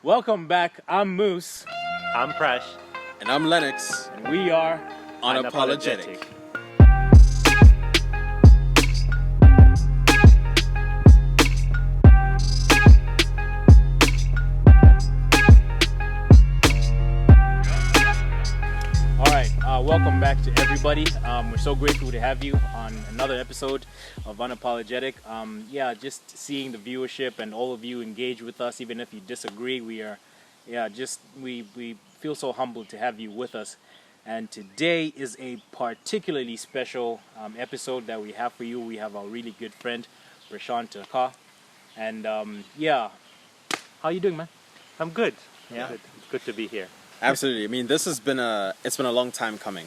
Welcome back. I'm Moose. I'm Prash. And I'm Lennox. And we are Unapologetic. Welcome back to everybody. We're so grateful to have you on another episode of Unapologetic. Just seeing the viewership and all of you engage with us, even if you disagree, we feel so humbled to have you with us. And today is a particularly special episode that we have for you. We have our really good friend, Prashant Thakkar. And how you doing, man? I'm good. Yeah. Good. It's good to be here. Absolutely. I mean, it's been a long time coming.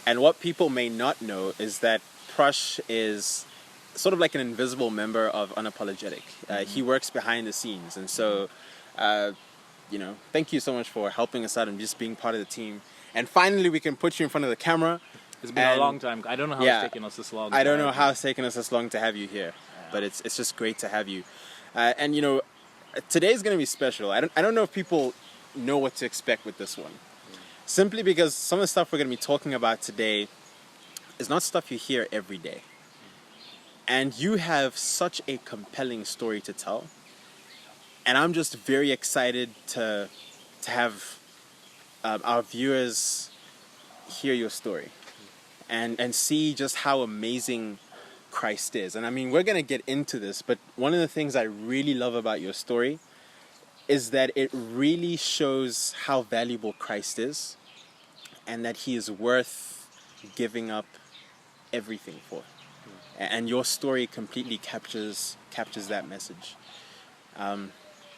And what people may not know is that Prash is sort of like an invisible member of Unapologetic. He works behind the scenes. And so, thank you so much for helping us out and just being part of the team. And finally, we can put you in front of the camera. It's been a long time. I don't know how it's taken us this long. I don't know how it's taken us this long to have you here. But it's just great to have you. Today's going to be special. I don't know if people know what to expect with this one. Simply because some of the stuff we're going to be talking about today is not stuff you hear every day. And you have such a compelling story to tell. And I'm just very excited to have our viewers hear your story and see just how amazing Christ is. And I mean, we're going to get into this, but one of the things I really love about your story is that it really shows how valuable Christ is and that he is worth giving up everything for. And your story completely captures that message.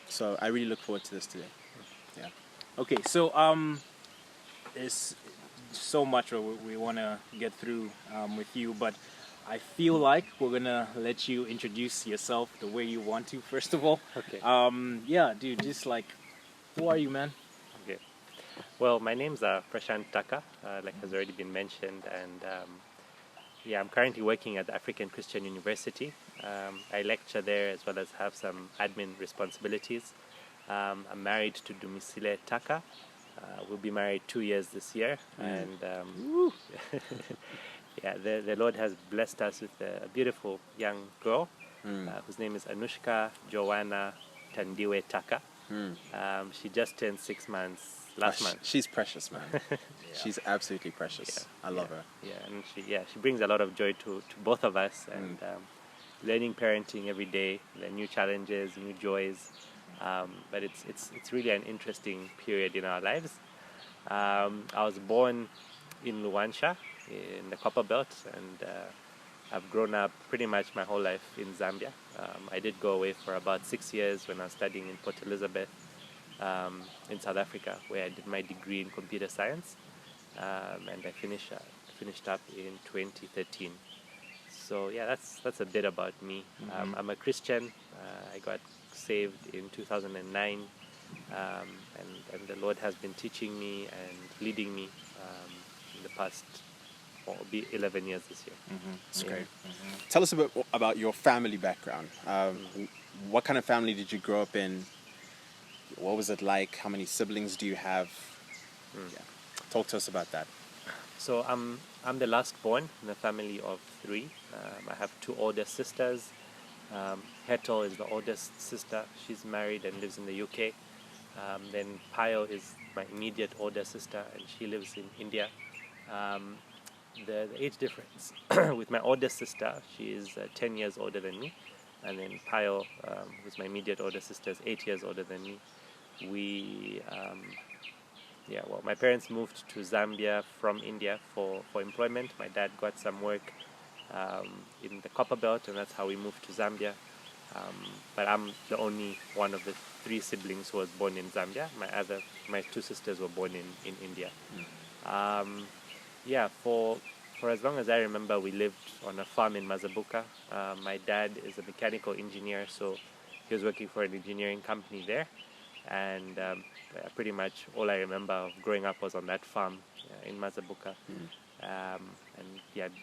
So I really look forward to this today. Yeah. Okay, so there's so much we want to get through with you, but I feel like we're gonna let you introduce yourself the way you want to, first of all. Okay. Dude, just like, who are you, man? Okay. Well, my name's Prashant Thakkar, like has already been mentioned, and I'm currently working at the African Christian University. I lecture there as well as have some admin responsibilities. I'm married to Dumisile Thakkar. We'll be married 2 years this year, and the Lord has blessed us with a beautiful young girl whose name is Anushka Joanna Tandiwe Thakkar. She just turned 6 months last month. She's precious, man. She's absolutely precious. I love her. Yeah, and she brings a lot of joy to both of us, and learning parenting every day, the new challenges, new joys. But it's really an interesting period in our lives. I was born in Luanshya, in the Copper Belt, and I've grown up pretty much my whole life in Zambia. I did go away for about 6 years when I was studying in Port Elizabeth in South Africa, where I did my degree in computer science, and I finished up in 2013. So that's a bit about me. I'm a Christian. I got saved in 2009, and the Lord has been teaching me and leading me in the past. It'll be 11 years this year. That's great. Tell us a bit about your family background. What kind of family did you grow up in? What was it like? How many siblings do you have? Talk to us about that. So I'm the last born in a family of 3. I have 2 older sisters. Hetel is the oldest sister. She's married and lives in the UK. Then Payo is my immediate older sister, and she lives in India. The age difference with my oldest sister, she is 10 years older than me, and then Payo, who's my immediate older sister, is 8 years older than me. My parents moved to Zambia from India for employment. My dad got some work in the Copper Belt, and that's how we moved to Zambia. But I'm the only one of the 3 siblings who was born in Zambia. My 2 sisters were born in India. For as long as I remember, we lived on a farm in Mazabuka. My dad is a mechanical engineer, so he was working for an engineering company there. And pretty much all I remember of growing up was on that farm in Mazabuka.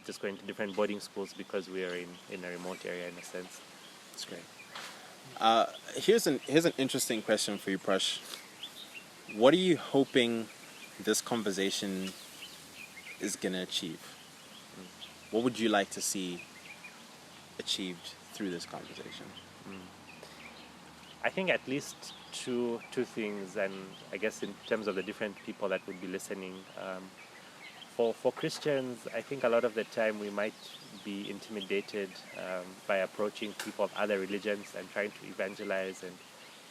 Just going to different boarding schools because we are in a remote area in a sense. That's great. Here's an interesting question for you, Prash. What are you hoping this conversation is gonna achieve? What would you like to see achieved through this conversation? I think at least two things, and I guess in terms of the different people that would be listening. For Christians, I think a lot of the time we might be intimidated by approaching people of other religions and trying to evangelize and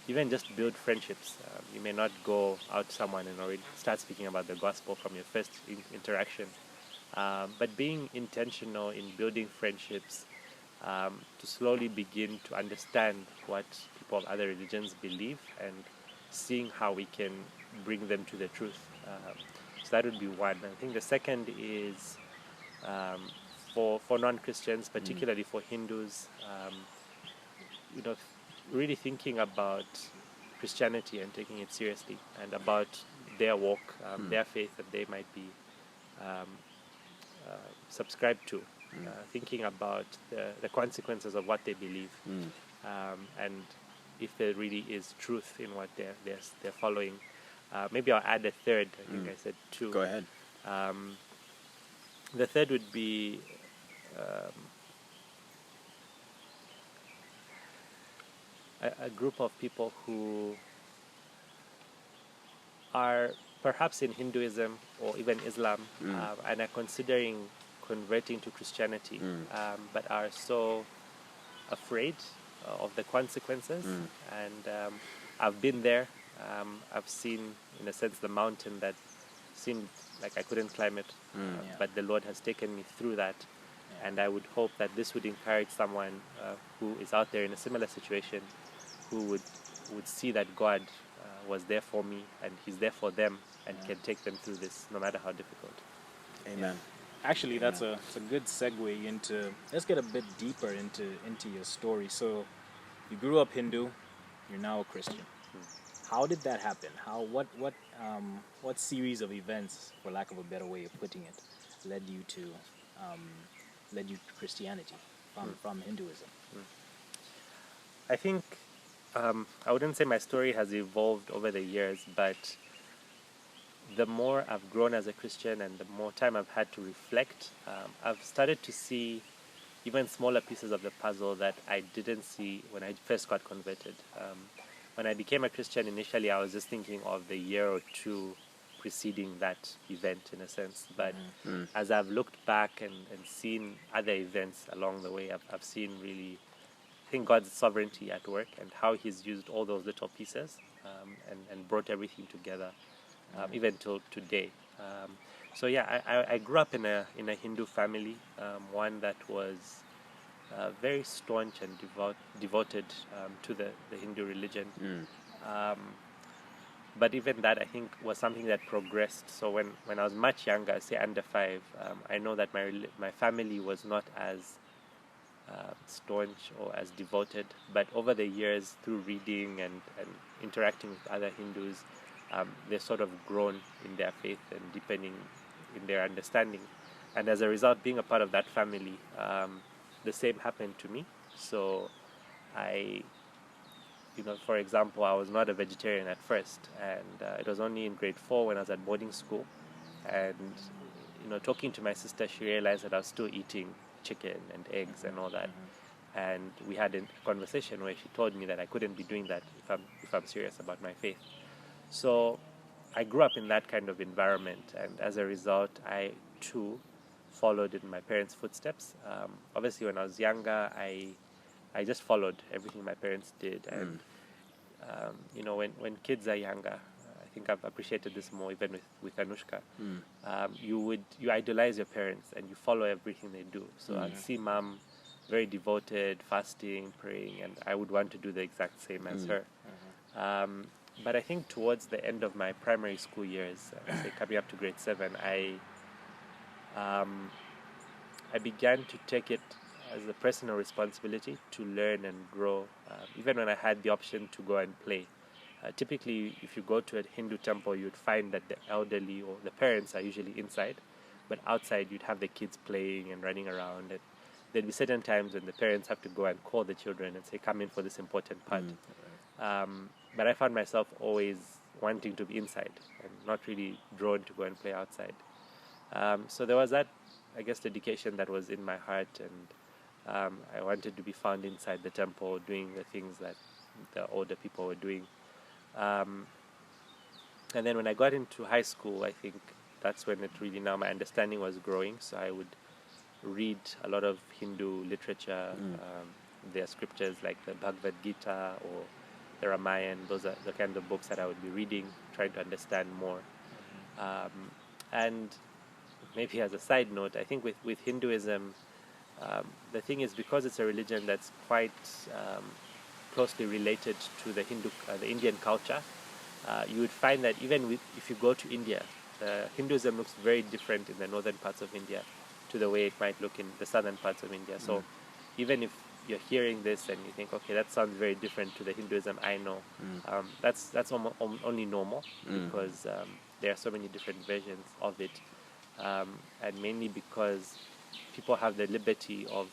even just build friendships. You may not go out to someone and already start speaking about the gospel from your first interaction, but being intentional in building friendships to slowly begin to understand what people of other religions believe and seeing how we can bring them to the truth. So that would be one. I think the second is for non-Christians, particularly for Hindus, really thinking about Christianity and taking it seriously, and about their walk, their faith that they might be subscribed to, thinking about the consequences of what they believe, and if there really is truth in what they're following. Maybe I'll add a third. I think I said two. Go ahead. The third would be a group of people who are perhaps in Hinduism or even Islam and are considering converting to Christianity, but are so afraid of the consequences. And I've been there. I've seen, in a sense, the mountain that seemed like I couldn't climb it, but the Lord has taken me through that. And I would hope that this would encourage someone who is out there in a similar situation, who would see that God was there for me and He's there for them and can take them through this, no matter how difficult. Amen. Actually, that's a good segue into. Let's get a bit deeper into your story. So, you grew up Hindu, you're now a Christian. How did that happen? What series of events, for lack of a better way of putting it, led you to Christianity from Hinduism? I think I wouldn't say my story has evolved over the years, but the more I've grown as a Christian and the more time I've had to reflect, I've started to see even smaller pieces of the puzzle that I didn't see when I first got converted. When I became a Christian initially, I was just thinking of the year or two preceding that event, in a sense. But as I've looked back and seen other events along the way, I've seen really, I think, God's sovereignty at work and how He's used all those little pieces and brought everything together, even till today. So yeah, I grew up in a Hindu family, one that was very staunch and devoted to the Hindu religion. But even that, I think, was something that progressed. So when I was much younger, say under 5, I know that my family was not as staunch or as devoted. But over the years, through reading and interacting with other Hindus, they've sort of grown in their faith and deepening in their understanding. And as a result, being a part of that family, the same happened to me. So for example, I was not a vegetarian at first, and it was only in grade 4 when I was at boarding school, and talking to my sister, she realized that I was still eating chicken and eggs and all that, and we had a conversation where she told me that I couldn't be doing that if I'm serious about my faith. So I grew up in that kind of environment, and as a result, I too followed in my parents' footsteps. Obviously, when I was younger, I just followed everything my parents did, and when kids are younger, I think I've appreciated this more even with Anushka. You idolize your parents and you follow everything they do. So I'd see mom very devoted, fasting, praying, and I would want to do the exact same as her. But I think towards the end of my primary school years, say coming up to grade 7, I began to take it as a personal responsibility to learn and grow, even when I had the option to go and play. Typically, if you go to a Hindu temple, you'd find that the elderly or the parents are usually inside, but outside you'd have the kids playing and running around. there'd be certain times when the parents have to go and call the children and say, come in for this important part. But I found myself always wanting to be inside and not really drawn to go and play outside. So there was that, I guess, dedication that was in my heart, and I wanted to be found inside the temple doing the things that the older people were doing. And then when I got into high school, I think that's when it really, now my understanding was growing. So I would read a lot of Hindu literature, their scriptures like the Bhagavad Gita or the Ramayana. Those are the kind of books that I would be reading, trying to understand more. And maybe as a side note, I think with Hinduism, the thing is, because it's a religion that's quite closely related to the the Indian culture, you would find that even if you go to India, Hinduism looks very different in the northern parts of India to the way it might look in the southern parts of India. So even if you're hearing this and you think, okay, that sounds very different to the Hinduism I know, that's only normal, because there are so many different versions of it, and mainly because people have the liberty of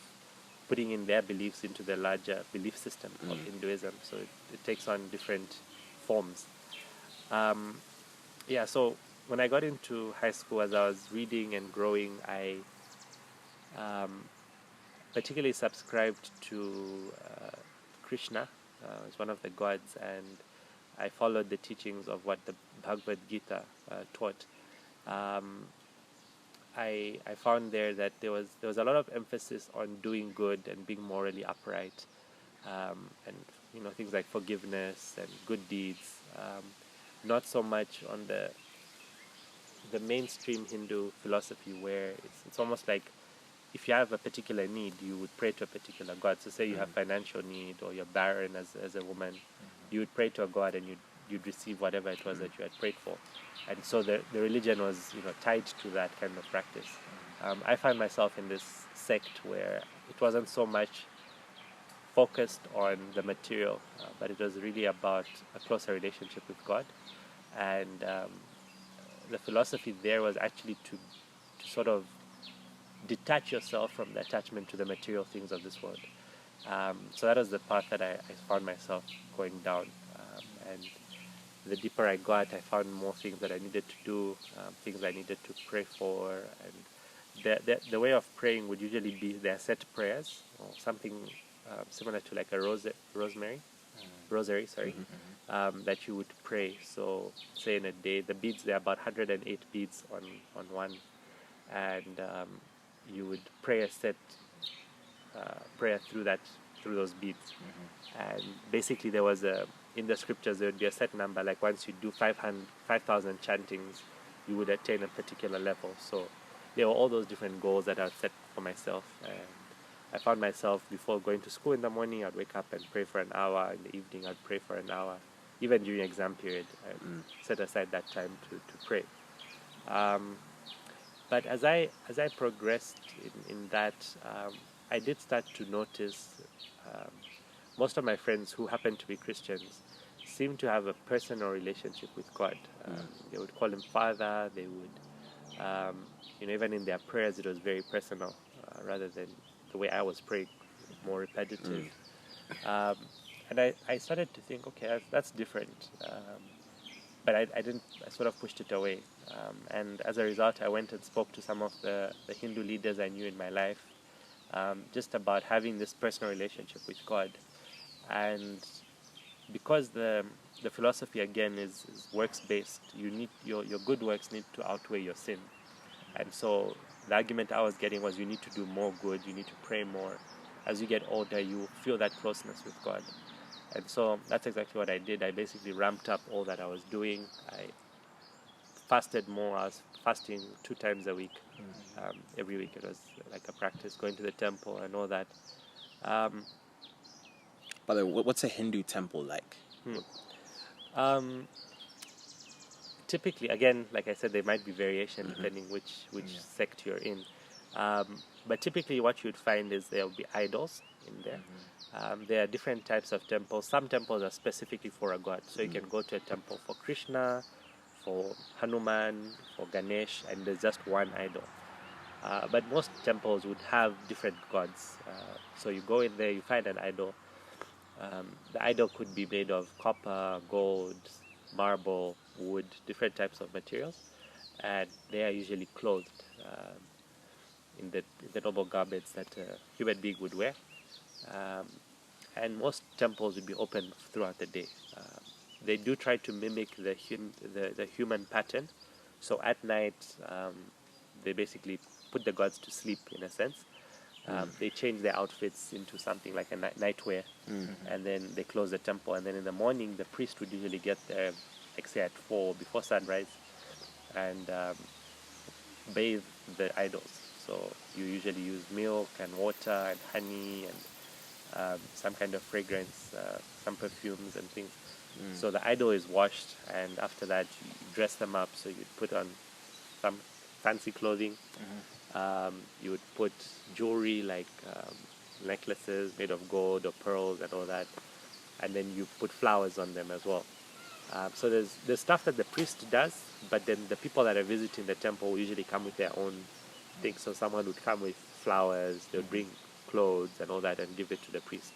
putting in their beliefs into the larger belief system of Hinduism, so it takes on different forms. So when I got into high school, as I was reading and growing, I particularly subscribed to Krishna as one of the gods, and I followed the teachings of what the Bhagavad Gita taught. I found there that there was a lot of emphasis on doing good and being morally upright, and things like forgiveness and good deeds. Not so much on the mainstream Hindu philosophy, where it's almost like if you have a particular need, you would pray to a particular god. So say you have financial need, or you're barren as a woman, you would pray to a god and you'd receive whatever it was that you had prayed for. And so the religion was tied to that kind of practice. I found myself in this sect where it wasn't so much focused on the material, but it was really about a closer relationship with God. And the philosophy there was actually to sort of detach yourself from the attachment to the material things of this world. So that was the path that I found myself going down. And the deeper I got, I found more things that I needed to do, things I needed to pray for. And the way of praying would usually be there are set prayers, or something similar to like a rosary, that you would pray. So say in a day, the beads, there are about 108 beads on one, and you would pray a set prayer through those beads. And basically there was in the scriptures there would be a set number, like once you do 5,000 chantings, you would attain a particular level. So there were all those different goals that I had set for myself, and I found myself, before going to school in the morning, I'd wake up and pray for an hour. In the evening, I'd pray for an hour. Even during exam period, I'd set aside that time to pray. But as I progressed in that, I did start to notice most of my friends who happened to be Christians seemed to have a personal relationship with God. They would call him Father. They would, even in their prayers, it was very personal, rather than the way I was praying, more repetitive. And I started to think, okay, that's different. But I sort of pushed it away. And as a result, I went and spoke to some of the Hindu leaders I knew in my life, just about having this personal relationship with God. And because the philosophy again is works based, you need your good works need to outweigh your sin. And so the argument I was getting was, you need to do more good, you need to pray more. As you get older, you feel that closeness with God. And so that's exactly what I did. I basically ramped up all that I was doing. I fasted more. I was fasting 2 times a week. Every week it was like a practice, going to the temple and all that. By the way, what's a Hindu temple like? Typically, again, like I said, there might be variation depending which sect you're in. But typically what you'd find is there will be idols in there. There are different types of temples. Some temples are specifically for a god. So you can go to a temple for Krishna, for Hanuman, for Ganesh, and there's just one idol. But most temples would have different gods. So you go in there, you find an idol. The idol could be made of copper, gold, marble, wood, different types of materials, and they are usually clothed in the normal garments that a human being would wear. Um, and most temples would be open throughout the day. They do try to mimic the human pattern. So at night, they basically put the gods to sleep in a sense. They change their outfits into something like a nightwear, and then they close the temple. And then in the morning, the priest would usually get there, like say at 4 before sunrise, and bathe the idols. So you usually use milk and water and honey and some kind of fragrance, some perfumes and things. So the idol is washed, and after that you dress them up. So you put on some fancy clothing. You would put jewelry like necklaces made of gold or pearls and all that, and then you put flowers on them as well. So there's stuff that the priest does, but then the people that are visiting the temple will usually come with their own things. So someone would come with flowers, they would bring clothes and all that and give it to the priest.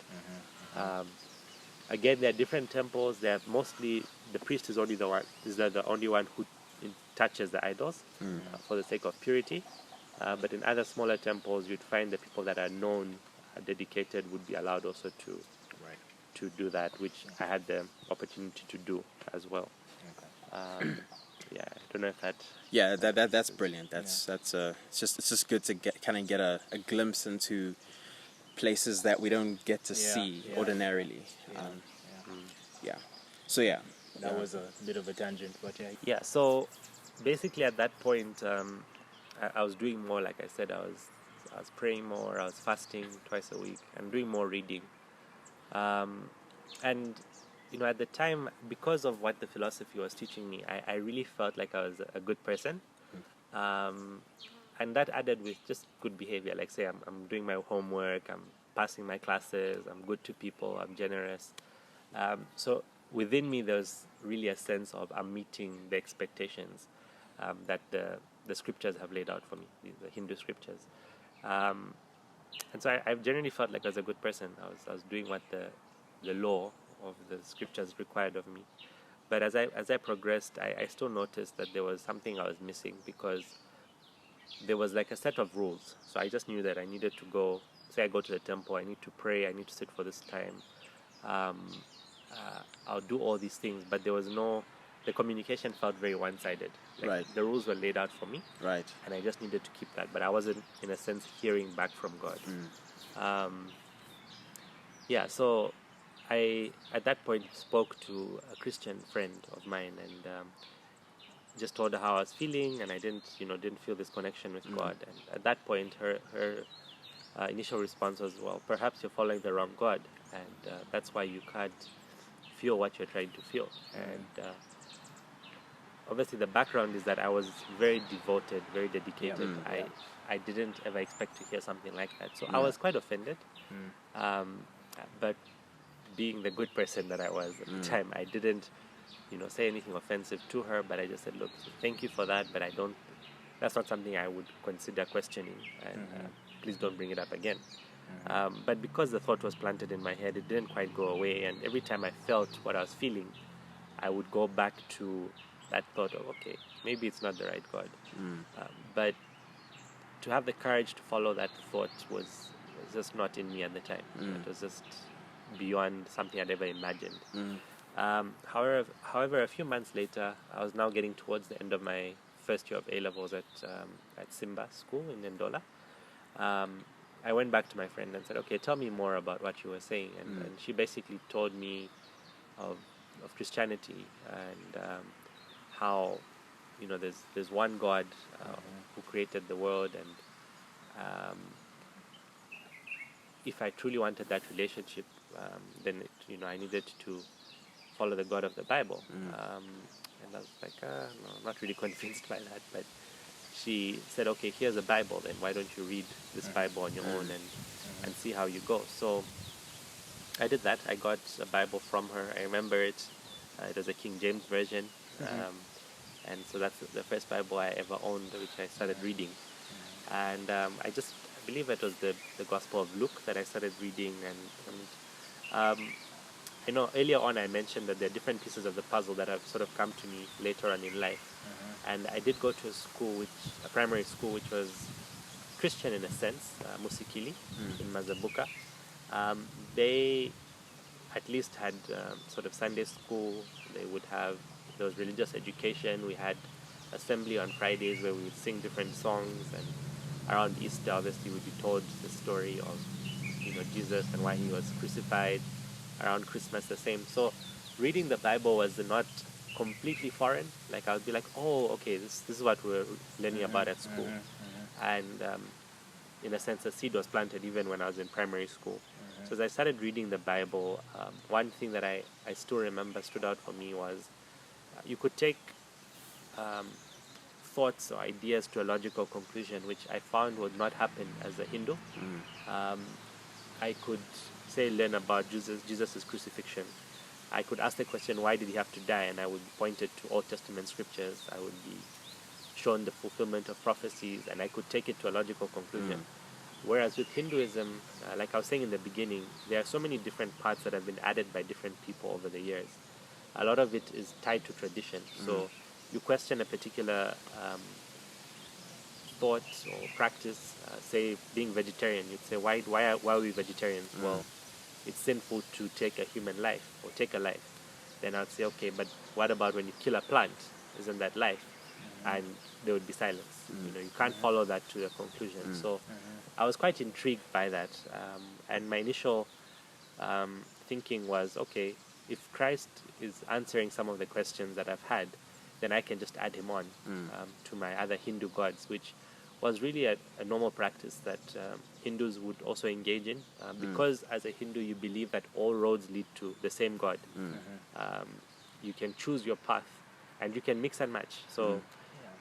Again, there are different temples. They're mostly the priest is only the only one who touches the idols for the sake of purity. But in other smaller temples, you'd find the people that are known, dedicated, would be allowed also to do that, which I had the opportunity to do as well. Yeah, I don't know if that. Yeah, that's brilliant. It's just good to get a glimpse into places that we don't get to see ordinarily. So yeah, That was a bit of a tangent, but yeah. Yeah, so basically at that point, I was doing more. Like I said, I was praying more. I was fasting twice a week and doing more reading. And at the time, because of what the philosophy was teaching me, I really felt like I was a good person. And that added with just good behavior. Like say I'm doing my homework, I'm passing my classes, I'm good to people, I'm generous. So within me there's really a sense of I'm meeting the expectations that the scriptures have laid out for me, the Hindu scriptures. And so I've generally felt like I was a good person. I was doing what the law of the scriptures required of me. But as I progressed, I still noticed that there was something I was missing, because there was like a set of rules. So I just knew that I needed to go. Say I go to the temple, I need to pray, I need to sit for this time. I'll do all these things, but there was the communication felt very one-sided. Right. The rules were laid out for me, right. and I just needed to keep that. But I wasn't, in a sense, hearing back from God. So I, at that point, spoke to a Christian friend of mine and just told her how I was feeling, and I didn't feel this connection with God. And at that point, her initial response was, well, perhaps you're following the wrong God, and that's why you can't feel what you're trying to feel. And obviously the background is that I was very devoted, very dedicated. I didn't ever expect to hear something like that. So I was quite offended. But being the good person that I was at the time, I didn't say anything offensive to her, but I just said, look, thank you for that, but that's not something I would consider questioning, and please don't bring it up again. But because the thought was planted in my head, it didn't quite go away, and every time I felt what I was feeling, I would go back to that thought of, okay, maybe it's not the right God. But to have the courage to follow that thought was just not in me at the time. It was just beyond something I'd ever imagined. However, a few months later, I was now getting towards the end of my first year of A-levels at Simba School in Ndola. I went back to my friend and said, okay, tell me more about what you were saying. And she basically told me of Christianity and how there's one God who created the world, and if I truly wanted that relationship, then I needed to follow the God of the Bible. And I was like, no, I'm not really convinced by that. But she said, okay, here's a Bible, then why don't you read this Bible on your own and see how you go. So I did that. I got a Bible from her. I remember it. It was a King James version. And so that's the first Bible I ever owned, which I started reading. And I believe it was the Gospel of Luke that I started reading. I know earlier on I mentioned that there are different pieces of the puzzle that have sort of come to me later on in life. And I did go to a primary school, which was Christian in a sense, Musikili in Mazabuka. They at least had sort of Sunday school. There was religious education. We had assembly on Fridays where we would sing different songs, and around Easter, obviously, we'd be told the story of Jesus and why he was crucified. Around Christmas, the same. So reading the Bible was not completely foreign. Like I would be like, oh, okay, this is what we're learning about at school. And in a sense, a seed was planted even when I was in primary school. So as I started reading the Bible, one thing that I still remember stood out for me was you could take thoughts or ideas to a logical conclusion, which I found would not happen as a Hindu. I could learn about Jesus' crucifixion. I could ask the question, why did he have to die? And I would point it to Old Testament scriptures. I would be shown the fulfillment of prophecies, and I could take it to a logical conclusion. Whereas with Hinduism, like I was saying in the beginning, there are so many different parts that have been added by different people over the years. A lot of it is tied to tradition. So you question a particular thought or practice, say being vegetarian. You'd say, why are we vegetarians? Well, it's sinful to take a human life or take a life. Then I'd say, okay, but what about when you kill a plant? Isn't that life? And there would be silence. You can't follow that to a conclusion. So I was quite intrigued by that. And my initial thinking was, okay, if Christ is answering some of the questions that I've had, then I can just add him on to my other Hindu gods, which was really a normal practice that Hindus would also engage in, because as a Hindu you believe that all roads lead to the same God. You can choose your path and you can mix and match. So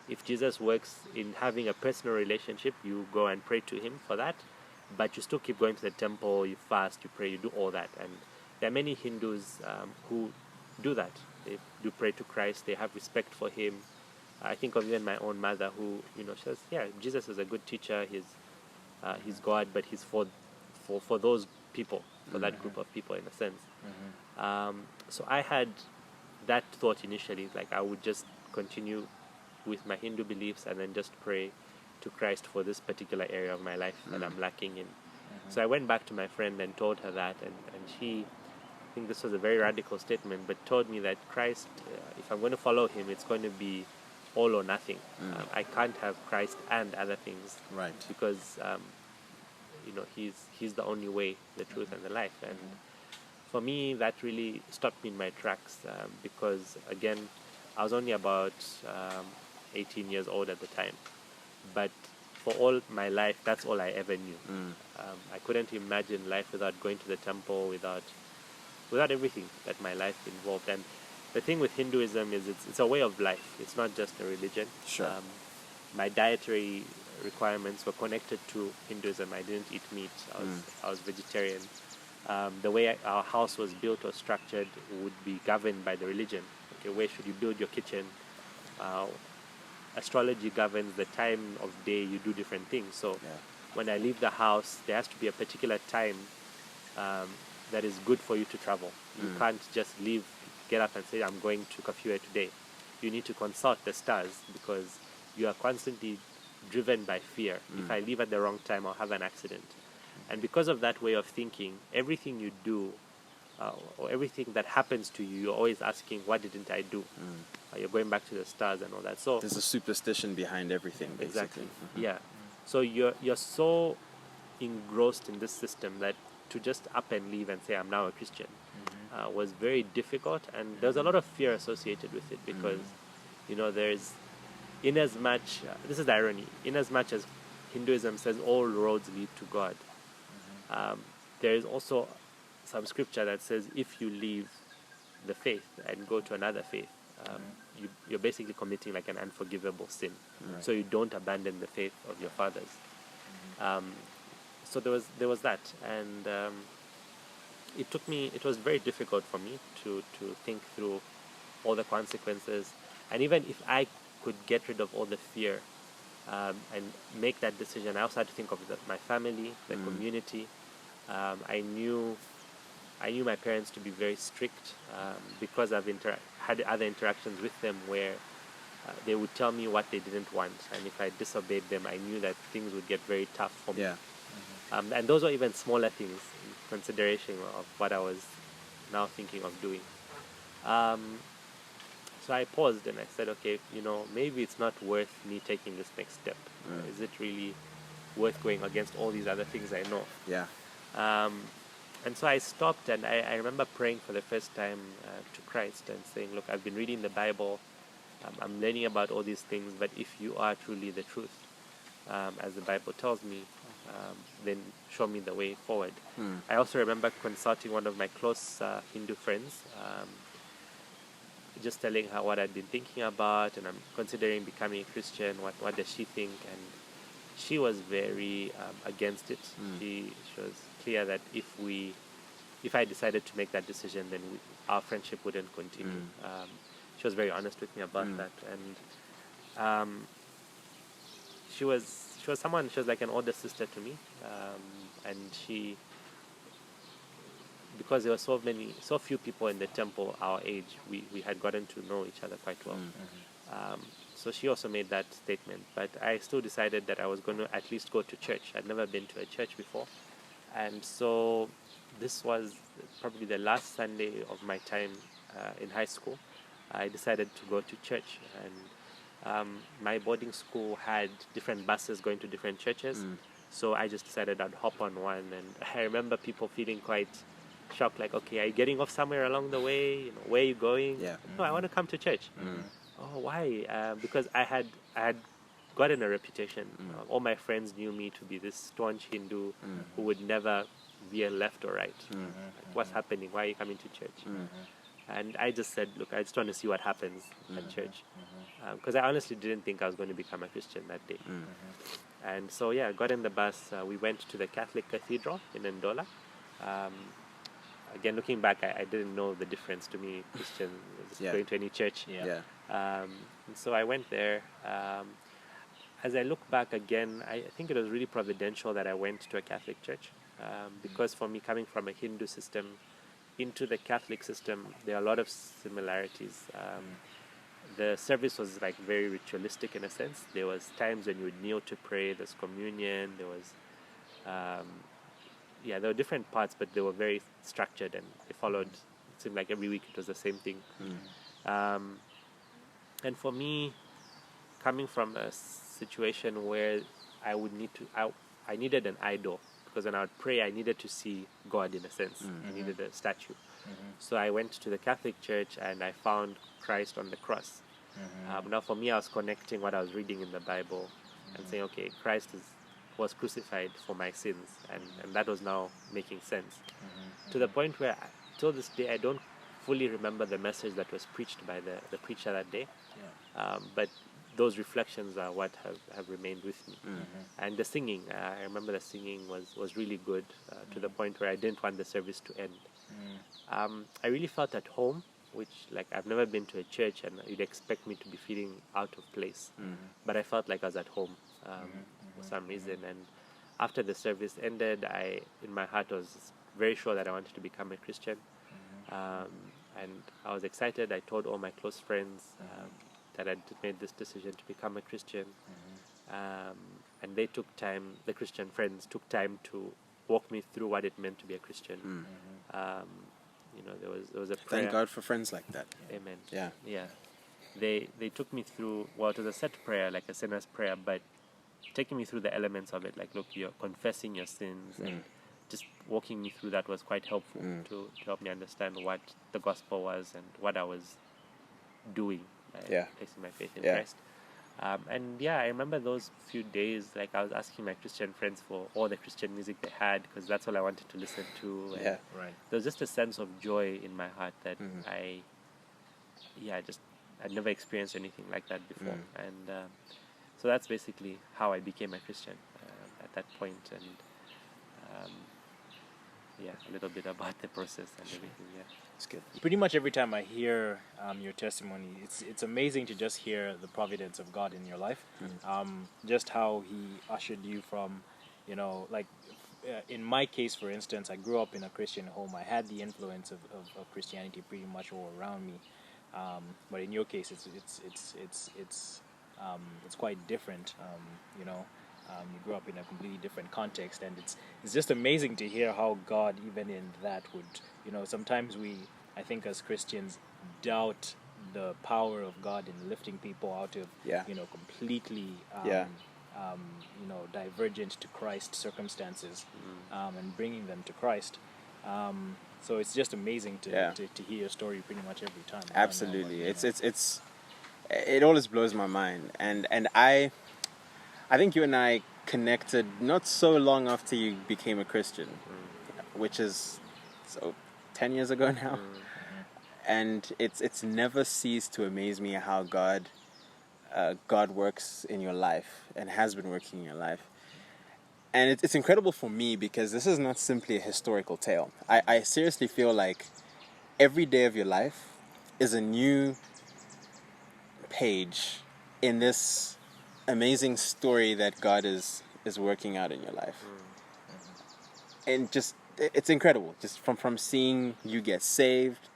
if Jesus works in having a personal relationship, you go and pray to him for that, but you still keep going to the temple, you fast, you pray, you do all that. And there are many Hindus who do that. They do pray to Christ, they have respect for him. I think of even my own mother who, she says, yeah, Jesus is a good teacher, he's God, but he's for those people, for that group of people in a sense. So I had that thought initially, like I would just continue with my Hindu beliefs and then just pray to Christ for this particular area of my life that I'm lacking in. So I went back to my friend and told her that, and she, I think this was a very radical statement, but told me that Christ, if I'm going to follow him, it's going to be all or nothing. I can't have Christ and other things, Right. because he's the only way, the truth, and the life. And for me, that really stopped me in my tracks, because again, I was only about 18 years old at the time, but for all my life, that's all I ever knew. I couldn't imagine life without going to the temple, without everything that my life involved. And the thing with Hinduism is it's a way of life. It's not just a religion. Sure. My dietary requirements were connected to Hinduism. I didn't eat meat. I was vegetarian. The way our house was built or structured would be governed by the religion. Okay, where should you build your kitchen? Astrology governs the time of day you do different things. So when I leave the house, there has to be a particular time that is good for you to travel. You can't just leave, get up and say, I'm going to Kafue today. You need to consult the stars, because you are constantly driven by fear. If I leave at the wrong time, I'll have an accident. And because of that way of thinking, everything you do, or everything that happens to you, you're always asking, what didn't I do? You're going back to the stars and all that. So There's a superstition behind everything, basically. exactly. Yeah. So you're so engrossed in this system that to just up and leave and say, I'm now a Christian, was very difficult. And there's a lot of fear associated with it, because there's, in as much, this is the irony, in as much as Hinduism says all roads lead to God, there is also some scripture that says if you leave the faith and go to another faith, you're basically committing like an unforgivable sin. Right. So you don't abandon the faith of your fathers. So there was that, and it was very difficult for me to think through all the consequences. And even if I could get rid of all the fear, and make that decision, I also had to think of my family, the community. I knew my parents to be very strict, because I've had other interactions with them where they would tell me what they didn't want, and if I disobeyed them, I knew that things would get very tough for me. Yeah. And those were even smaller things in consideration of what I was now thinking of doing. So I paused and I said, okay, maybe it's not worth me taking this next step. Is it really worth going against all these other things I know? Yeah. And so I stopped, and I remember praying for the first time to Christ and saying, look, I've been reading the Bible, I'm learning about all these things, but if you are truly the truth, as the Bible tells me, then show me the way forward. I also remember consulting one of my close Hindu friends, just telling her what I'd been thinking about, and I'm considering becoming a Christian. What does she think? And she was very against it. She was clear that if I decided to make that decision, then our friendship wouldn't continue. She was very honest with me about that, and she was like an older sister to me, and because there were so few people in the temple our age, we had gotten to know each other quite well. So she also made that statement, but I still decided that I was going to at least go to church. I'd never been to a church before, and so this was probably the last Sunday of my time in high school. I decided to go to church, and my boarding school had different buses going to different churches, so I just decided I'd hop on one. And I remember people feeling quite shocked, like, okay, are you getting off somewhere along the way? Where are you going? Yeah. No, I want to come to church. Oh, why? Because I had gotten a reputation. All my friends knew me to be this staunch Hindu who would never veer left or right. Like, what's happening? Why are you coming to church? And I just said, look, I just want to see what happens at church. Because I honestly didn't think I was going to become a Christian that day. And so, yeah, I got in the bus. We went to the Catholic Cathedral in Ndola. Again, looking back, I didn't know the difference to me, Christian, just going to any church. Yeah. And so I went there. As I look back again, I think it was really providential that I went to a Catholic church, because for me, coming from a Hindu system into the Catholic system, there are a lot of similarities. The service was like very ritualistic in a sense. There was times when you would kneel to pray. There's communion. There was, there were different parts, but they were very structured, and they followed. It seemed like every week it was the same thing. And for me, coming from a situation where I would I needed an idol, because when I would pray, I needed to see God in a sense. I needed a statue. So I went to the Catholic Church and I found Christ on the cross. Now for me, I was connecting what I was reading in the Bible and saying, okay, Christ was crucified for my sins, and that was now making sense. To the point where, till this day, I don't fully remember the message that was preached by the preacher that day. But those reflections are what have remained with me. And the singing, I remember the singing was really good, to the point where I didn't want the service to end. I really felt at home, which, like, I've never been to a church and you'd expect me to be feeling out of place. But I felt like I was at home for some reason. And after the service ended, in my heart, was very sure that I wanted to become a Christian. And I was excited. I told all my close friends that I'd made this decision to become a Christian. And they took time, the Christian friends took time to walk me through what it meant to be a Christian. There was a prayer. Thank God for friends like that. Amen. Yeah. They took me through, well, it was a set prayer, like a sinner's prayer, but taking me through the elements of it, like, look, you're confessing your sins, and just walking me through that was quite helpful to help me understand what the gospel was and what I was doing, placing my faith in Christ. I remember those few days, like, I was asking my Christian friends for all the Christian music they had, because that's all I wanted to listen to. And Right. there was just a sense of joy in my heart that I'd never experienced anything like that before. And so that's basically how I became a Christian at that point. And a little bit about the process and everything. It's good. Pretty much every time I hear your testimony, it's amazing to just hear the providence of God in your life. Just how He ushered you from, like in my case, for instance, I grew up in a Christian home. I had the influence of Christianity pretty much all around me. But in your case, it's quite different. You grew up in a completely different context, and it's just amazing to hear how God, even in that, would sometimes I think as Christians, doubt the power of God in lifting people out of Yeah. completely Yeah. Divergent to Christ circumstances, and bringing them to Christ. So it's just amazing to hear your story pretty much every time. I don't know, Absolutely. but, It always blows my mind, and I think you and I connected not so long after you became a Christian, which is 10 years ago now. And it's never ceased to amaze me how God works in your life and has been working in your life. And it's incredible for me because this is not simply a historical tale. I seriously feel like every day of your life is a new page in this amazing story that God is working out in your life. And just, it's incredible. Just from seeing you get saved,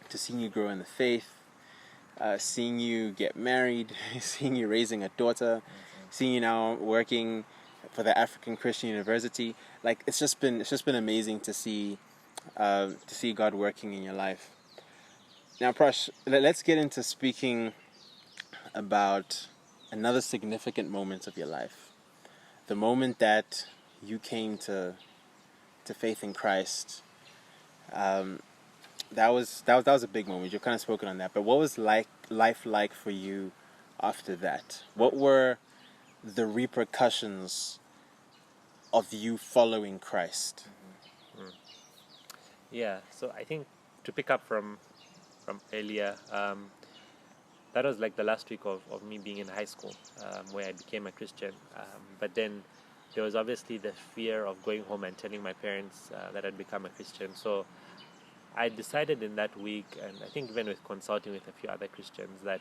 to seeing you grow in the faith, seeing you get married, seeing you raising a daughter, seeing you now working for the African Christian University. Like it's just been amazing to see God working in your life. Now, Prash, let's get into speaking about another significant moment of your life. The moment that you came to faith in Christ. That was a big moment. You've kind of spoken on that. But what was life like for you after that? What were the repercussions of you following Christ? Yeah, so I think to pick up from earlier, that was like the last week of me being in high school, where I became a Christian. But then there was obviously the fear of going home and telling my parents that I'd become a Christian. So I decided in that week, and I think even with consulting with a few other Christians, that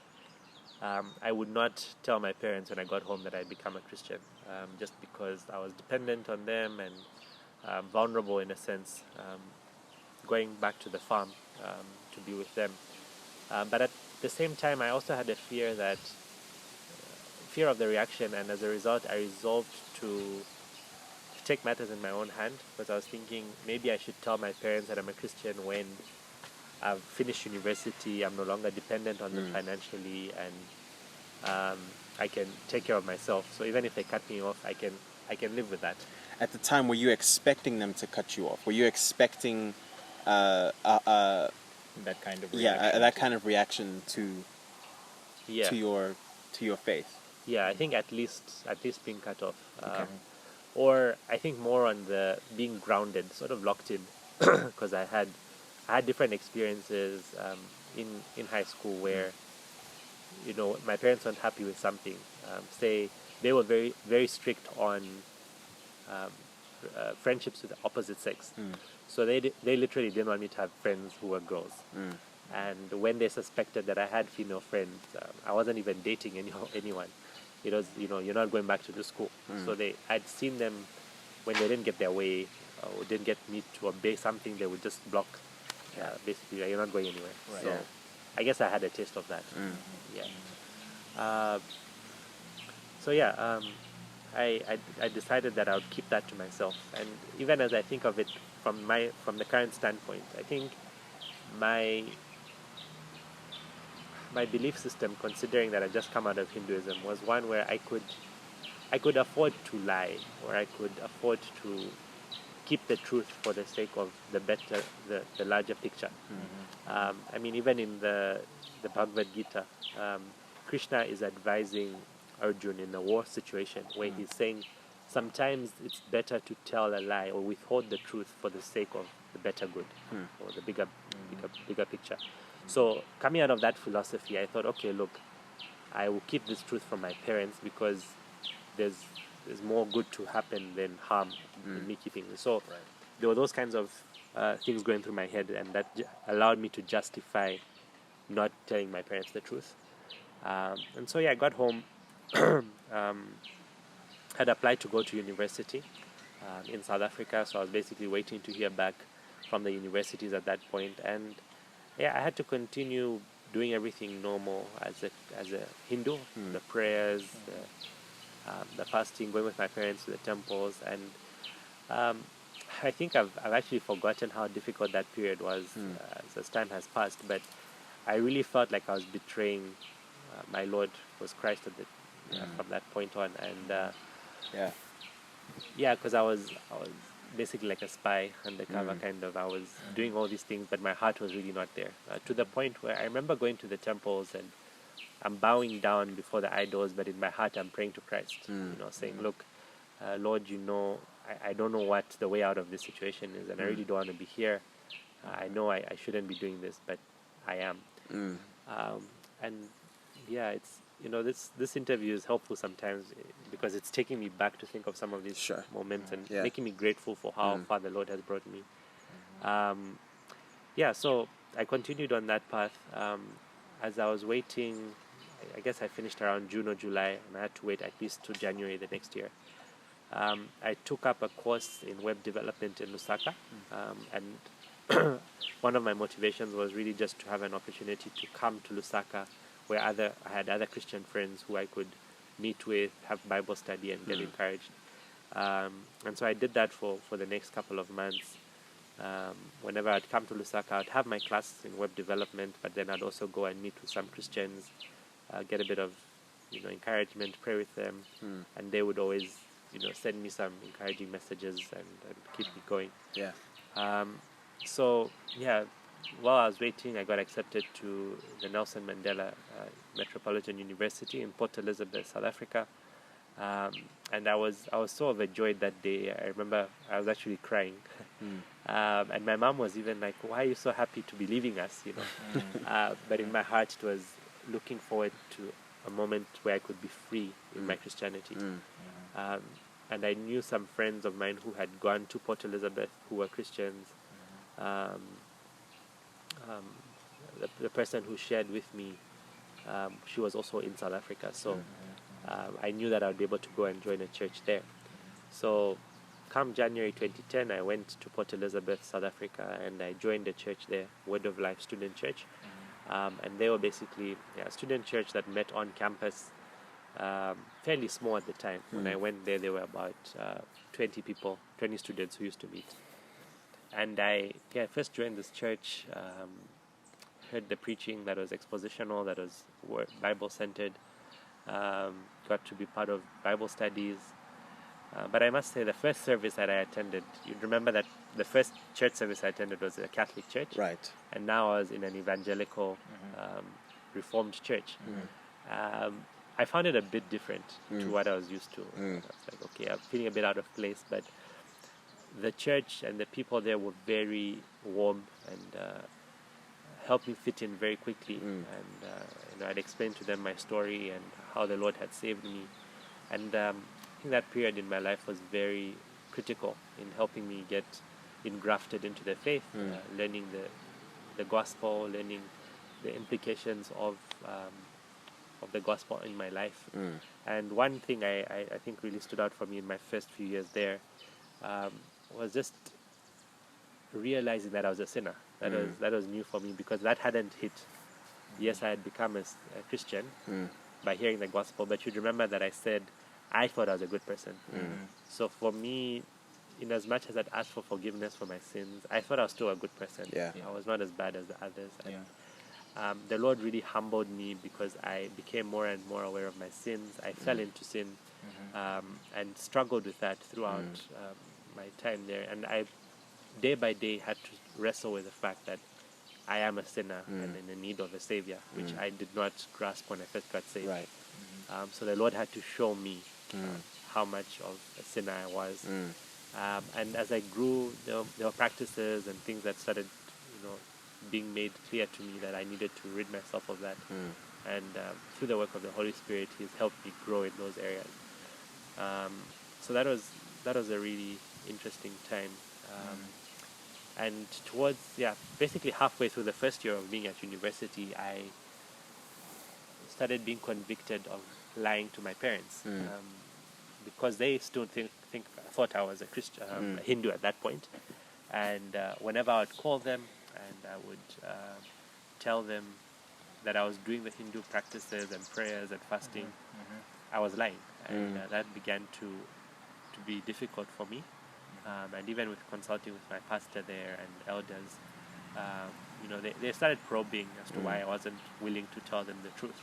I would not tell my parents when I got home that I'd become a Christian, just because I was dependent on them and vulnerable in a sense, going back to the farm to be with them. But at the same time, I also had a fear of the reaction, and as a result, I resolved to take matters in my own hand, because I was thinking maybe I should tell my parents that I'm a Christian when I've finished university, I'm no longer dependent on them financially, and I can take care of myself. So even if they cut me off, I can live with that. At the time, were you expecting them to cut you off? Were you expecting that kind of reaction? that kind of reaction to your faith? Yeah, I think at least being cut off. Okay. Or I think more on the being grounded, sort of locked in, because I had different experiences in high school where my parents weren't happy with something. Say they were very very strict on friendships with the opposite sex, so they literally didn't want me to have friends who were girls. And when they suspected that I had female friends, I wasn't even dating anyone. It was, you're not going back to the school. So I'd seen them when they didn't get their way or didn't get me to obey something, they would just block. Basically, you're not going anywhere. Right. So I guess I had a taste of that. I decided that I would keep that to myself. And even as I think of it from the current standpoint, I think my belief system, considering that I just come out of Hinduism, was one where I could afford to lie, or I could afford to keep the truth for the sake of the larger picture. I mean, even in the Bhagavad Gita, Krishna is advising Arjun in a war situation where he's saying sometimes it's better to tell a lie or withhold the truth for the sake of the better good, or the bigger picture. So coming out of that philosophy, I thought, okay, look, I will keep this truth from my parents because there's more good to happen than harm in me keeping this. So there were those kinds of things going through my head, and that allowed me to justify not telling my parents the truth. And so I got home, had applied to go to university in South Africa, so I was basically waiting to hear back from the universities at that point. And I had to continue doing everything normal as a Hindu, the prayers, the fasting, going with my parents to the temples, and I think I've actually forgotten how difficult that period was as time has passed. But I really felt like I was betraying my Lord, was Christ at the from that point on, and because I was basically like a spy undercover kind of. I was doing all these things, but my heart was really not there. To the point where I remember going to the temples and I'm bowing down before the idols, but in my heart I'm praying to Christ, saying, "Look, Lord, I don't know what the way out of this situation is, and I really don't want to be here. I know I shouldn't be doing this, but I am." And it's this interview is helpful sometimes because it's taking me back to think of some of these moments and making me grateful for how far the Lord has brought me. So I continued on that path. As I was waiting, I guess I finished around June or July, and I had to wait at least to January the next year. I took up a course in web development in Lusaka, and one of my motivations was really just to have an opportunity to come to Lusaka, where I had other Christian friends who I could meet with, have Bible study, and get encouraged. And so I did that for the next couple of months. Whenever I'd come to Lusaka, I'd have my class in web development, but then I'd also go and meet with some Christians, get a bit of encouragement, pray with them, and they would always send me some encouraging messages and keep me going. While I was waiting, I got accepted to the Nelson Mandela Metropolitan University in Port Elizabeth, South Africa, and I was so overjoyed that day. I remember I was actually crying, and my mom was even like, "Why are you so happy to be leaving us?" But in my heart, it was looking forward to a moment where I could be free in my Christianity. And I knew some friends of mine who had gone to Port Elizabeth who were Christians. The person who shared with me, she was also in South Africa, so I knew that I would be able to go and join a church there. So come January 2010, I went to Port Elizabeth, South Africa, and I joined a church there, Word of Life Student Church. And they were basically a student church that met on campus, fairly small at the time. When I went there were about 20 students who used to meet. And I first joined this church, heard the preaching that was expositional, that was Bible-centered, got to be part of Bible studies. But I must say, the first service that I attended, you'd remember that the first church service I attended was a Catholic church. Right. And now I was in an evangelical, Reformed church. I found it a bit different to what I was used to. I was like, okay, I'm feeling a bit out of place, but the church and the people there were very warm and helped me fit in very quickly. And I'd explained to them my story and how the Lord had saved me. And I think that period in my life was very critical in helping me get engrafted into the faith, learning the gospel, learning the implications of the gospel in my life. And one thing I think really stood out for me in my first few years there was just realizing that I was a sinner. That was new for me because that hadn't hit. Yes, I had become a Christian by hearing the gospel, but you'd remember that I said I thought I was a good person. So for me, in as much as I'd asked for forgiveness for my sins, I thought I was still a good person. I was not as bad as the others. And, the Lord really humbled me because I became more and more aware of my sins. I fell into sin and struggled with that throughout my time there. And I, day by day, had to wrestle with the fact that I am a sinner and in need of a savior, which I did not grasp when I first got saved. Right. So the Lord had to show me how much of a sinner I was. And as I grew, there were practices and things that started, being made clear to me that I needed to rid myself of that. And through the work of the Holy Spirit, He's helped me grow in those areas. So that was a really interesting time. And towards, basically halfway through the first year of being at university, I started being convicted of lying to my parents, because they still thought I was a Christian, a Hindu at that point. And whenever I would call them and I would tell them that I was doing the Hindu practices and prayers and fasting, I was lying, and that began to be difficult for me. And even with consulting with my pastor there and elders, they started probing as to why I wasn't willing to tell them the truth.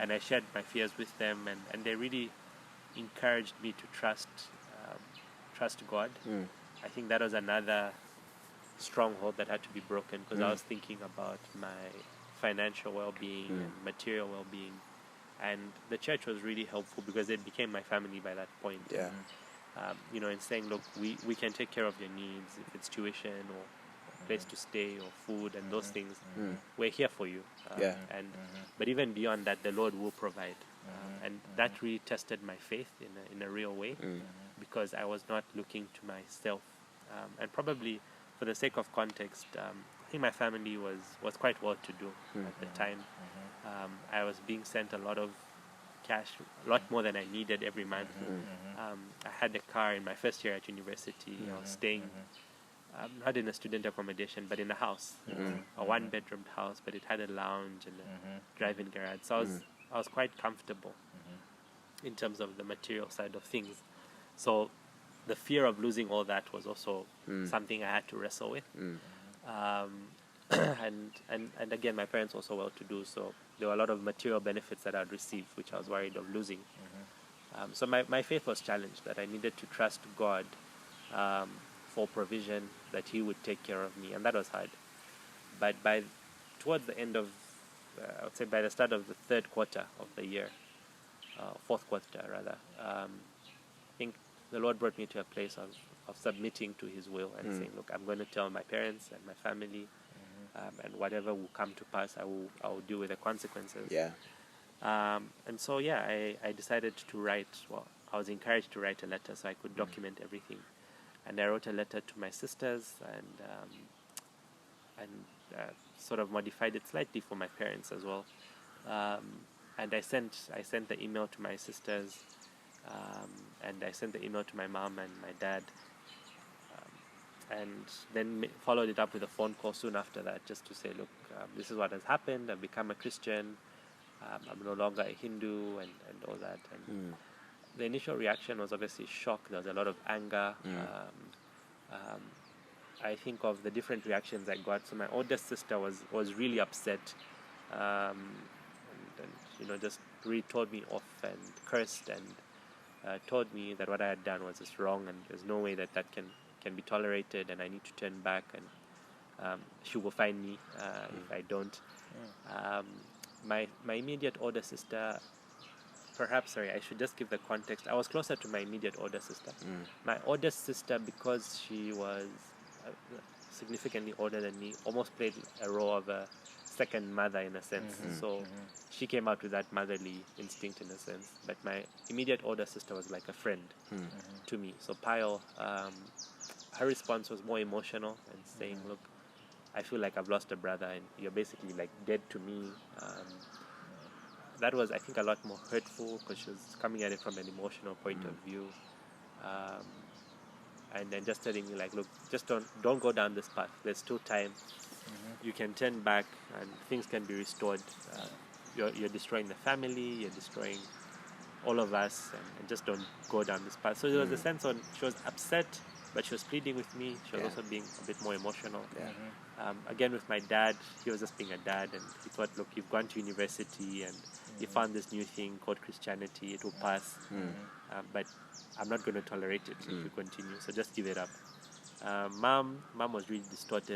And I shared my fears with them, and they really encouraged me to trust God. I think that was another stronghold that had to be broken, because I was thinking about my financial well-being and material well-being, and the church was really helpful because it became my family by that point. In saying, look, we can take care of your needs, if it's tuition or place to stay or food and those things. We're here for you. But even beyond that, the Lord will provide. And that really tested my faith in a real way, because I was not looking to myself. And probably for the sake of context, I think my family was quite well-to-do at the time. I was being sent a lot of cash, a lot more than I needed every month. I had a car in my first year at university. I was staying not in a student accommodation, but in a house, a one-bedroom house, but it had a lounge and a drive-in garage. So I was quite comfortable in terms of the material side of things. So the fear of losing all that was also something I had to wrestle with. And again, my parents were also well-to-do, so there were a lot of material benefits that I'd receive, which I was worried of losing. So my faith was challenged, that I needed to trust God for provision, that He would take care of me, and that was hard. But towards the end of, I would say by the start of the third quarter of the year, fourth quarter rather, I think the Lord brought me to a place of submitting to His will and saying, look, I'm going to tell my parents and my family, and whatever will come to pass, I will deal with the consequences. And so I decided to write. Well, I was encouraged to write a letter so I could document everything, and I wrote a letter to my sisters and sort of modified it slightly for my parents as well. And I sent the email to my sisters, and I sent the email to my mom and my dad. And then followed it up with a phone call soon after that, just to say, look, this is what has happened. I've become a Christian. I'm no longer a Hindu, and all that. And the initial reaction was obviously shock. There was a lot of anger. I think of the different reactions I got. So my oldest sister was really upset, and just really told me off and cursed and told me that what I had done was just wrong, and there's no way that can be tolerated, and I need to turn back, and she will find me if I don't. My immediate older sister, perhaps, I should just give the context. I was closer to my immediate older sister. My oldest sister, because she was significantly older than me, almost played a role of a second mother in a sense. So she came out with that motherly instinct in a sense. But my immediate older sister was like a friend to me. So Pyle, her response was more emotional and saying, look, I feel like I've lost a brother and you're basically like dead to me. That was, I think, a lot more hurtful because she was coming at it from an emotional point of view. And then just telling me like, look, just don't go down this path. There's still time. You can turn back and things can be restored. You're destroying the family, you're destroying all of us, and just don't go down this path. So there was a sense on, she was upset, but she was pleading with me. She was also being a bit more emotional. Again, with my dad, he was just being a dad, and he thought, look, you've gone to university and you found this new thing called Christianity. It will pass, but I'm not going to tolerate it if you continue. So just give it up. Mom was really distraught.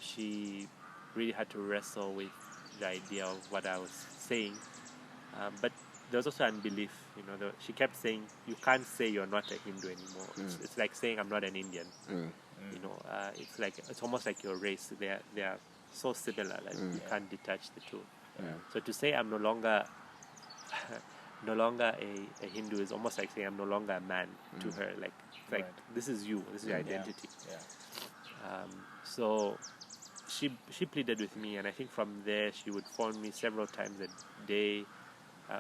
She really had to wrestle with the idea of what I was saying, but there was also unbelief. She kept saying, you can't say you're not a Hindu anymore. It's like saying I'm not an Indian. It's almost like your race. They are so similar that you can't detach the two. So to say I'm no longer no longer a Hindu is almost like saying I'm no longer a man to her. Like, it's like, Right. this is you, this is your identity. Yeah. So she pleaded with me, and I think from there she would phone me several times a day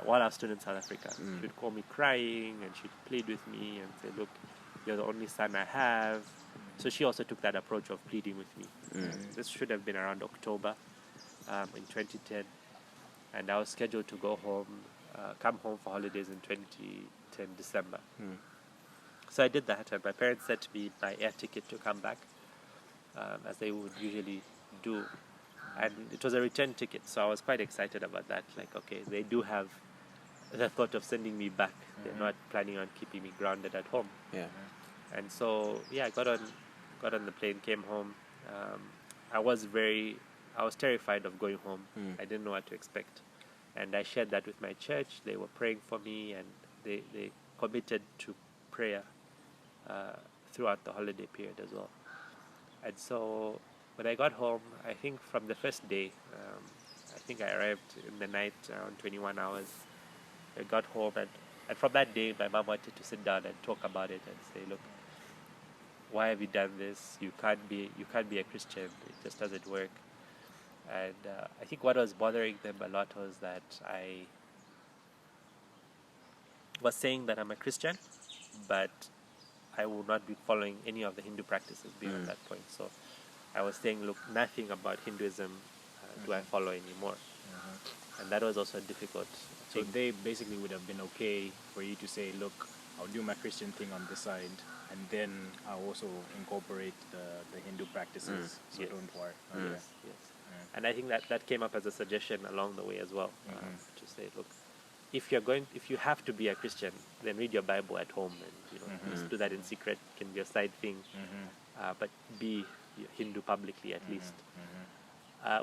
while I was still in South Africa. She would call me crying, and she'd plead with me and say, look, you're the only son I have. So she also took that approach of pleading with me. This should have been around October in 2010, and I was scheduled to go home, come home for holidays in 2010 December. So I did that, and my parents sent me my air ticket to come back, as they would usually do. And it was a return ticket, so I was quite excited about that. Like, okay, they do have the thought of sending me back. They're not planning on keeping me grounded at home. Yeah. And so, yeah, I got on the plane, came home. I was terrified of going home. I didn't know what to expect. And I shared that with my church. They were praying for me, and they committed to prayer throughout the holiday period as well. And so when I got home, I think from the first day, I think I arrived in the night around 21 hours. I got home, and from that day, my mom wanted to sit down and talk about it and say, look, why have you done this? You can't be a Christian. It just doesn't work. And I think what was bothering them a lot was that I was saying that I'm a Christian, but I will not be following any of the Hindu practices beyond that point. So I was saying, look, nothing about Hinduism do I follow anymore. And that was also difficult. So they basically would have been okay for you to say, look, I'll do my Christian thing on this side, and then I'll also incorporate the Hindu practices. So Yes. don't worry. Yes. And I think that came up as a suggestion along the way as well, to say, look, if you have to be a Christian, then read your Bible at home, and just do that in secret. It can be a side thing, but be Hindu publicly at least.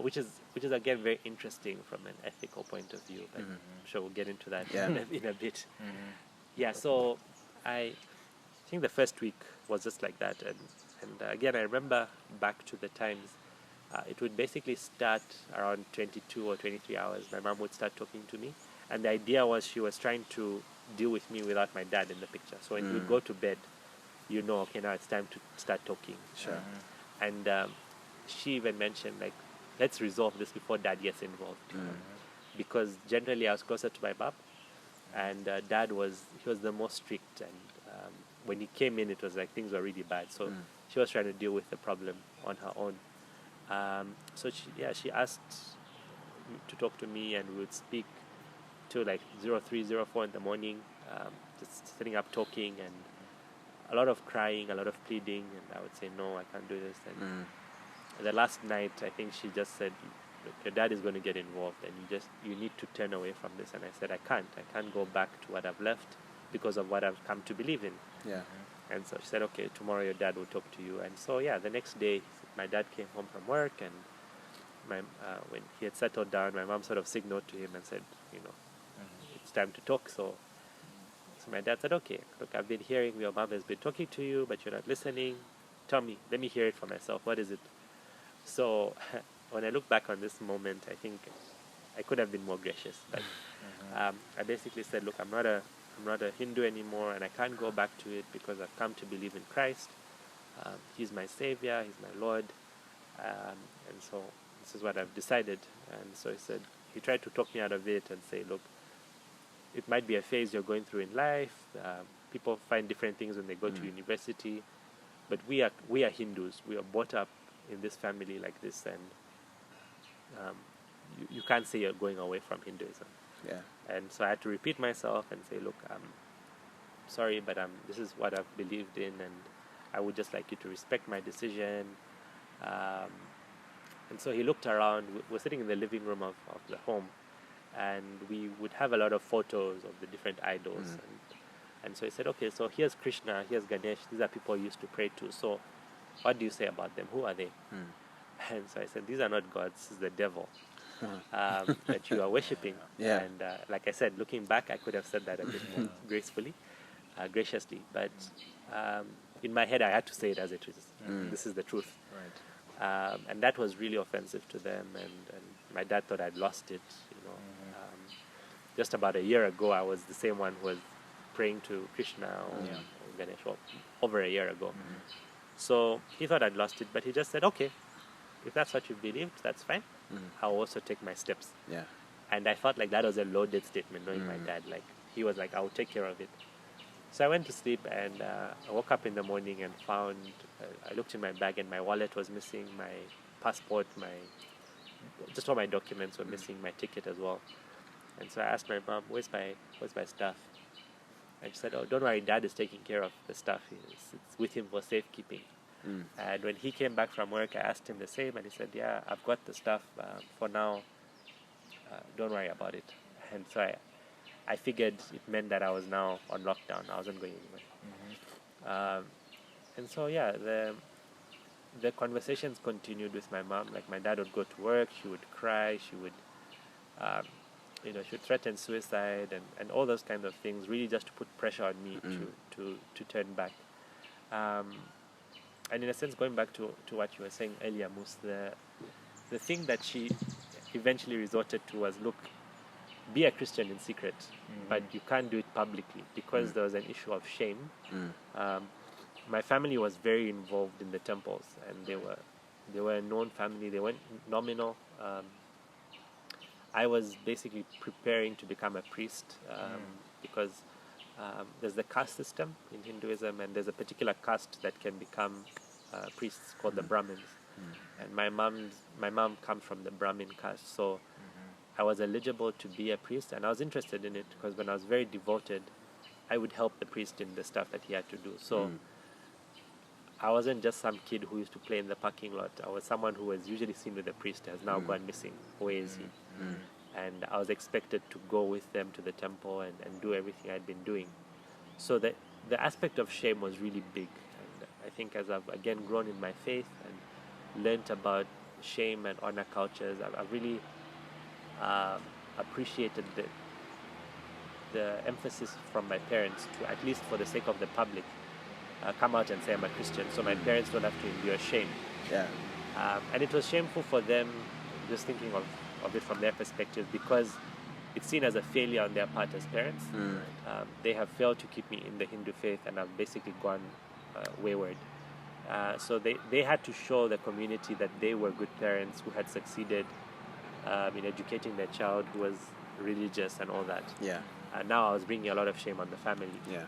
Which is again very interesting from an ethical point of view. But I'm sure we'll get into that in a bit. Yeah. So I think the first week was just like that, and again I remember back to the times. It would basically start around 22 or 23 hours. My mom would start talking to me, and the idea was she was trying to deal with me without my dad in the picture. So when we go to bed, okay, now it's time to start talking. Sure. And she even mentioned, like, let's resolve this before dad gets involved. Because generally I was closer to my mom, and dad was the most strict, and when he came in, it was like things were really bad. So she was trying to deal with the problem on her own. So she asked to talk to me, and we would speak to like 03:04 in the morning, just sitting up talking, and a lot of crying, a lot of pleading, and I would say, no, I can't do this. And the last night, I think she just said, look, your dad is going to get involved, and you need to turn away from this. And I said, I can't go back to what I've left because of what I've come to believe in. Yeah. And so she said, okay, tomorrow your dad will talk to you. And so, yeah, the next day, my dad came home from work, and when he had settled down, my mom sort of signaled to him and said, it's time to talk. So my dad said, okay, look, I've been hearing your mom has been talking to you, but you're not listening. Tell me, let me hear it for myself. What is it? So when I look back on this moment, I think I could have been more gracious. But I basically said, look, I'm not a Hindu anymore, and I can't go back to it because I've come to believe in Christ. He's my savior, he's my Lord, and so this is what I've decided. And so he tried to talk me out of it and say, look, it might be a phase you're going through in life. People find different things when they go to university, but we are Hindus. We are brought up in this family like this, and you can't say you're going away from Hinduism. Yeah. And so I had to repeat myself and say, look, I'm sorry, but this is what I've believed in, and I would just like you to respect my decision. And so he looked around. We're sitting in the living room of the home, and we would have a lot of photos of the different idols. And so he said, okay, so here's Krishna, here's Ganesh. These are people you used to pray to. So what do you say about them? Who are they? And so I said, these are not gods. This is the devil that you are worshipping. Yeah. And like I said, looking back, I could have said that a bit more graciously. But in my head, I had to say it as it is. This is the truth. Right. And that was really offensive to them. And my dad thought I'd lost it, just about a year ago, I was the same one who was praying to Krishna or Yeah. Ganesh over a year ago. So he thought I'd lost it, but he just said, okay, if that's what you believed, that's fine. I'll also take my steps. Yeah. And I felt like that was a loaded statement, knowing my dad. Like, he was like, I'll take care of it. So I went to sleep, and I woke up in the morning and found, I looked in my bag, and my wallet was missing, my passport, just all my documents were missing, my ticket as well. And so I asked my mom, where's my stuff? And she said, oh, don't worry, Dad is taking care of the stuff. It's with him for safekeeping. And when he came back from work, I asked him the same, and he said, yeah, I've got the stuff for now. Don't worry about it. And so I figured it meant that I was now on lockdown. I wasn't going anywhere. And so, yeah, the conversations continued with my mom. Like, my dad would go to work, she would cry, she would, she would threaten suicide and all those kinds of things, really just to put pressure on me to turn back. And in a sense, going back to what you were saying earlier, Mus, the thing that she eventually resorted to was, look, be a Christian in secret, but you can't do it publicly, because there was an issue of shame. My family was very involved in the temples, and they were a known family. They weren't nominal. I was basically preparing to become a priest because there's the caste system in Hinduism, and there's a particular caste that can become priests called the Brahmins. And my mom comes from the Brahmin caste, so I was eligible to be a priest, and I was interested in it because when I was very devoted, I would help the priest in the stuff that he had to do. So I wasn't just some kid who used to play in the parking lot. I was someone who was usually seen with the priest, has now gone missing. Where is he? And I was expected to go with them to the temple and do everything I'd been doing. So the aspect of shame was really big. And I think as I've again grown in my faith and learnt about shame and honor cultures, I've really appreciated the emphasis from my parents to, at least for the sake of the public, come out and say I'm a Christian, so my parents don't have to endure shame. Yeah. And it was shameful for them, just thinking of it from their perspective, because it's seen as a failure on their part as parents. They have failed to keep me in the Hindu faith, and I've basically gone wayward. So they had to show the community that they were good parents who had succeeded in educating their child who was religious and all that. Yeah. And now I was bringing a lot of shame on the family. Yeah.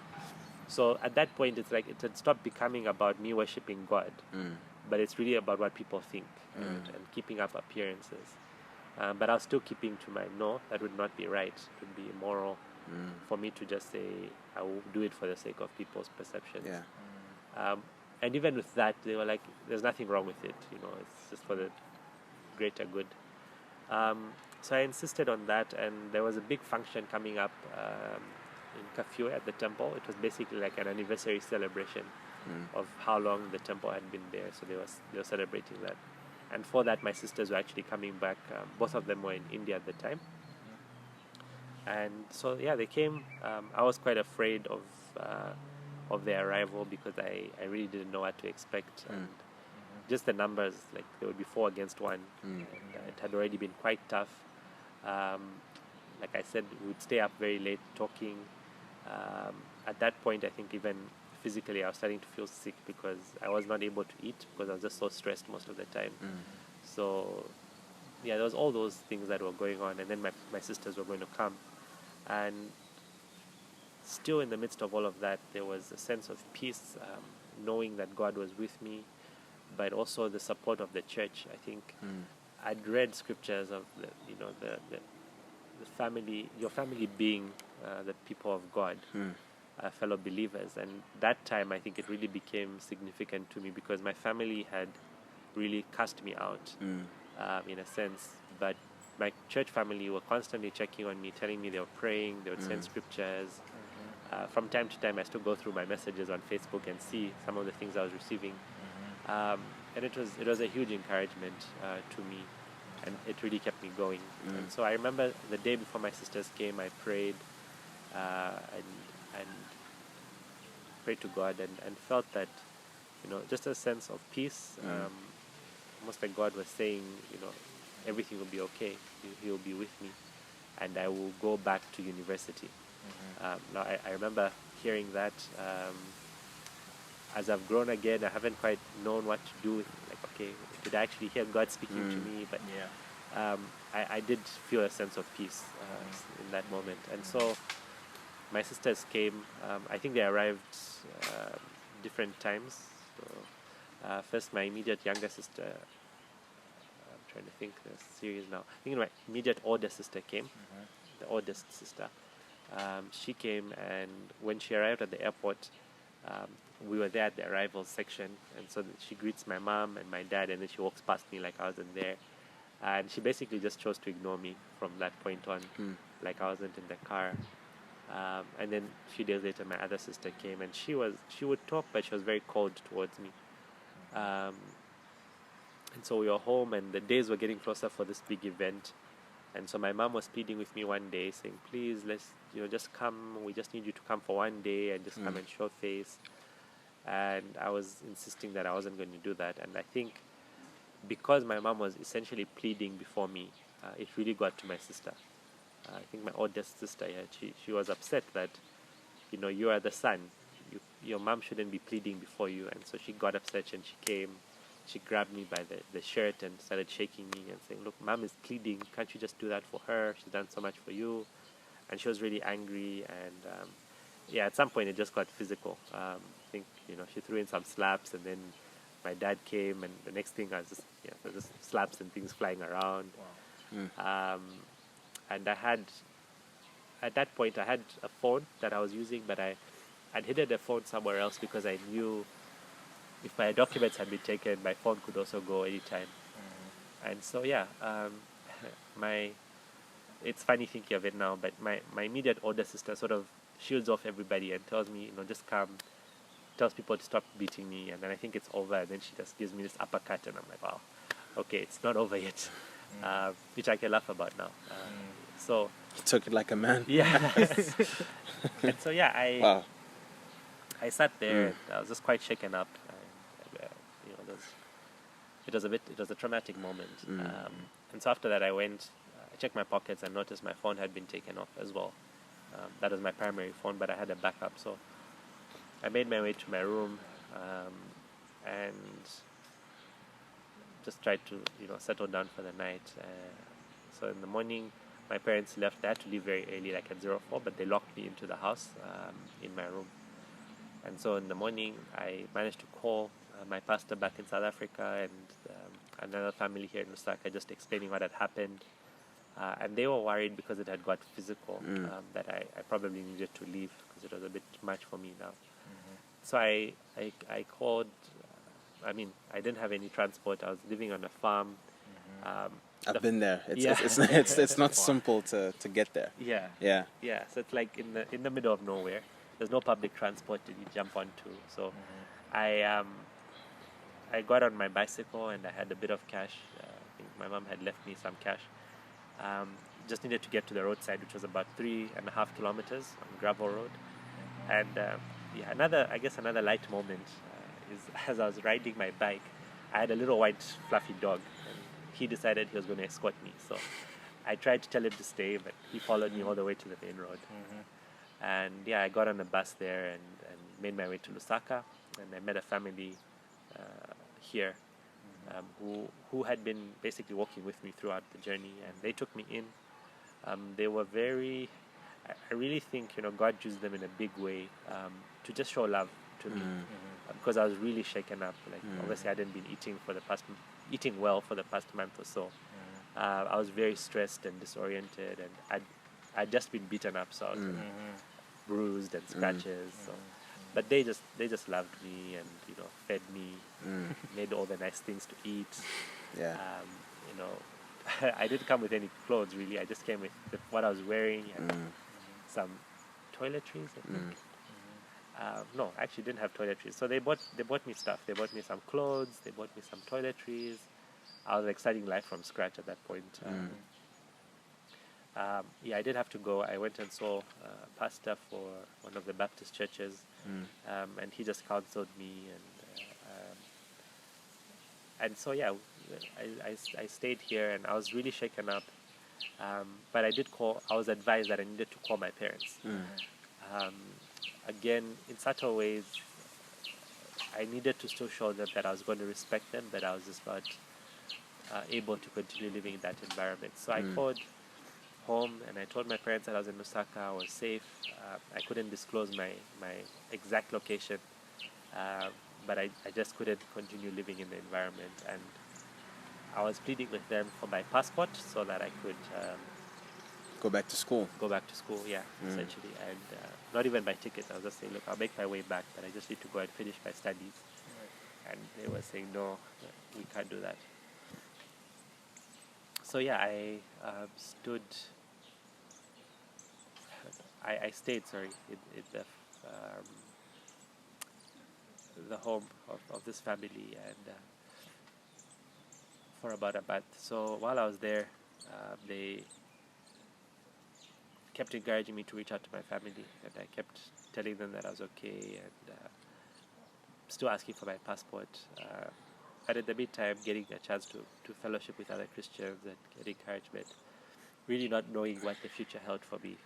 So at that point, it's like it had stopped becoming about me worshipping God, but it's really about what people think and keeping up appearances. But I was still keeping to my no, that would not be right. It would be immoral for me to just say I will do it for the sake of people's perceptions. Yeah. And even with that, they were like, there's nothing wrong with it, it's just for the greater good. So I insisted on that, and there was a big function coming up in Kafue at the temple. It was basically like an anniversary celebration of how long the temple had been there, so they were celebrating that. And for that, my sisters were actually coming back. Both of them were in India at the time. And so, yeah, they came. I was quite afraid of their arrival because I really didn't know what to expect. And just the numbers, like there would be 4 against 1. And it had already been quite tough. Like I said, we would stay up very late talking. At that point, I think even physically I was starting to feel sick because I was not able to eat because I was just so stressed most of the time. So yeah, there was all those things that were going on, and then my sisters were going to come, and still in the midst of all of that there was a sense of peace, knowing that God was with me, but also the support of the church. I think I'd read scriptures of the family, your family being the people of God, fellow believers, and that time I think it really became significant to me because my family had really cast me out in a sense, but my church family were constantly checking on me, telling me they were praying, they would send scriptures. From time to time I still go through my messages on Facebook and see some of the things I was receiving, and it was a huge encouragement to me, and it really kept me going. And so I remember the day before my sisters came, I prayed and prayed to God and felt that, just a sense of peace, almost like God was saying, everything will be okay, He will be with me. and I will go back to university. Now I remember hearing that. As I've grown again, I haven't quite known what to do. Like, okay, did I actually hear God speaking to me? But I did feel a sense of peace in that moment. And so my sisters came. I think they arrived different times. So first, my immediate younger sister. I'm trying to think the series now. I think my immediate older sister came. The oldest sister. She came, and when she arrived at the airport, we were there at the arrivals section, and so she greets my mom and my dad, and then she walks past me like I wasn't there, and she basically just chose to ignore me from that point on, like I wasn't in the car. And then a few days later, my other sister came, and she would talk, but she was very cold towards me. And so we were home, and the days were getting closer for this big event. And so my mom was pleading with me one day, saying, "Please, let's just come. We just need you to come for one day and just come and show face." And I was insisting that I wasn't going to do that. And I think because my mom was essentially pleading before me, it really got to my sister. I think my oldest sister, she was upset that, you are the son. Your mom shouldn't be pleading before you. And so she got upset, and she came. She grabbed me by the shirt and started shaking me and saying, "Look, mom is pleading. Can't you just do that for her? She's done so much for you." And she was really angry. And at some point it just got physical. I think, she threw in some slaps, and then my dad came, and the next thing I was just slaps and things flying around. Wow. And at that point I had a phone that I was using, but I'd hidden the phone somewhere else because I knew if my documents had been taken, my phone could also go anytime. And so it's funny thinking of it now, but my immediate older sister sort of shields off everybody and tells me, just come, tells people to stop beating me, and then I think it's over, and then she just gives me this uppercut, and I'm like, wow, okay, it's not over yet, which I can laugh about now. So You took it like a man. yeah. And so Wow. I sat there, and I was just quite shaken up. It was a traumatic moment. And so after that, I checked my pockets and noticed my phone had been taken off as well. That was my primary phone, but I had a backup. So I made my way to my room and just tried to settle down for the night. So in the morning, my parents left. They had to leave very early, like at 04, but they locked me into the house in my room. And so in the morning, I managed to call my pastor back in South Africa and another family here in Lusaka, just explaining what had happened. And they were worried because it had got physical, that I probably needed to leave because it was a bit much for me now. So I called. I didn't have any transport. I was living on a farm. I've been there. It's not simple to get there. Yeah. So it's like in the middle of nowhere. There's no public transport that you jump onto. So I got on my bicycle and I had a bit of cash. I think my mom had left me some cash. Just needed to get to the roadside, which was about 3.5 kilometers on gravel road. And another light moment is as I was riding my bike, I had a little white fluffy dog, and he decided he was going to escort me. So I tried to tell him to stay, but he followed me all the way to the main road. And I got on a bus there and made my way to Lusaka, and I met a family here who had been basically walking with me throughout the journey, and they took me in. They were very, I really think God used them in a big way to just show love to me, because I was really shaken up. Like obviously I hadn't been eating well for the past month or so. I was very stressed and disoriented, and I'd just been beaten up, so I was bruised and scratches. So, but they just loved me and fed me, made all the nice things to eat. I didn't come with any clothes really. I just came with what I was wearing and some toiletries, I think. No, I actually didn't have toiletries. So they bought me stuff. They bought me some clothes. They bought me some toiletries. I was like starting life from scratch at that point. I did have to go. I went and saw a pastor for one of the Baptist churches, and he just counseled me, and so I stayed here, and I was really shaken up. But I was advised that I needed to call my parents. Again, in subtle ways, I needed to still show them that I was going to respect them, but I was just not able to continue living in that environment. So I called home and I told my parents that I was in Lusaka, I was safe. I couldn't disclose my exact location, but I just couldn't continue living in the environment. And I was pleading with them for my passport so that I could Go back to school. Yeah, essentially. And not even my ticket. I was just saying, look, I'll make my way back, but I just need to go and finish my studies. And they were saying, no, we can't do that. So yeah, I stayed, in the home of this family, and for about a month. So while I was there, they kept encouraging me to reach out to my family, and I kept telling them that I was okay, and still asking for my passport. But at the meantime, getting a chance to fellowship with other Christians and get encouragement, really not knowing what the future held for me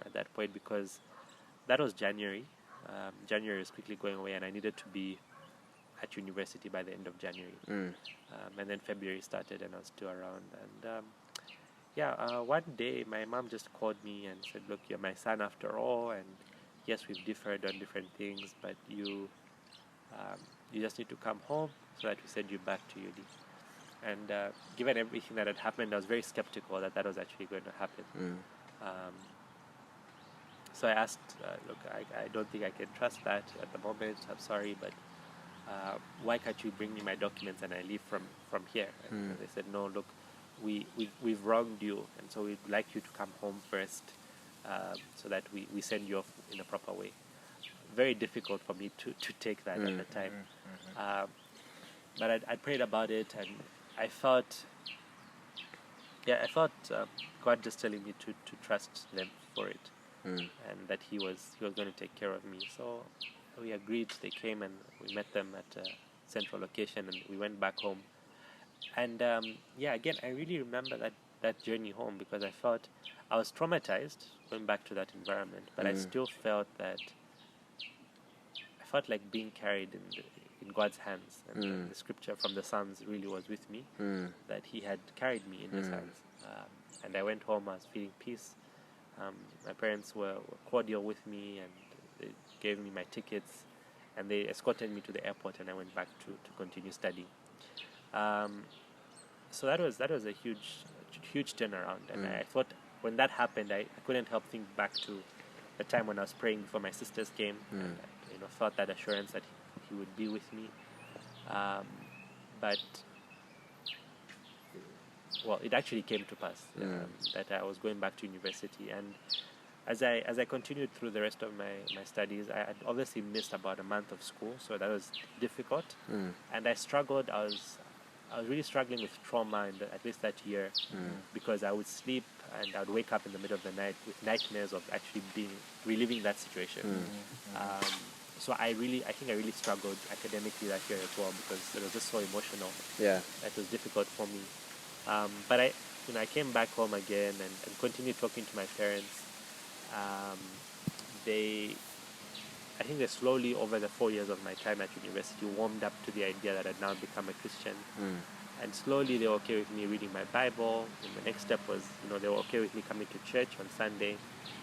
at that point, because that was January. January was quickly going away, and I needed to be at university by the end of January. And then February started, and I was still around. And one day my mom just called me and said, look, you're my son after all, and yes, we've differed on different things, but you just need to come home so that we send you back to uni. And given everything that had happened, I was very skeptical that was actually going to happen. So I asked, look, I don't think I can trust that at the moment. I'm sorry, but why can't you bring me my documents and I leave from here? And they said, no, look, we've wronged you, and so we'd like you to come home first, so that we send you off in a proper way. Very difficult for me to take that at the time. But I prayed about it, and I felt God just telling me to trust them for it, and that He was going to take care of me. So we agreed. They came and we met them at a central location, and we went back home. And again, I really remember that journey home, because I felt I was traumatized going back to that environment, but I still felt like being carried in God's hands, and the scripture from the Psalms really was with me, that He had carried me in His hands. And I went home, I was feeling peace. My parents were cordial with me, and they gave me my tickets, and they escorted me to the airport, and I went back to continue studying. So that was a huge turnaround, and I thought when that happened, I couldn't help think back to the time when I was praying before my sisters came, and I felt that assurance that he would be with me. But it actually came to pass that I was going back to university, and as I continued through the rest of my studies, I had obviously missed about a month of school, so that was difficult, and I struggled. I was really struggling with trauma at least that year, because I would sleep and I would wake up in the middle of the night with nightmares of actually reliving that situation. So I think I really struggled academically that year as well, because it was just so emotional. Yeah, that was difficult for me. But I came back home again and continued talking to my parents. I think they slowly, over the 4 years of my time at university, warmed up to the idea that I'd now become a Christian. And slowly they were okay with me reading my Bible. And the next step was, they were okay with me coming to church on Sunday.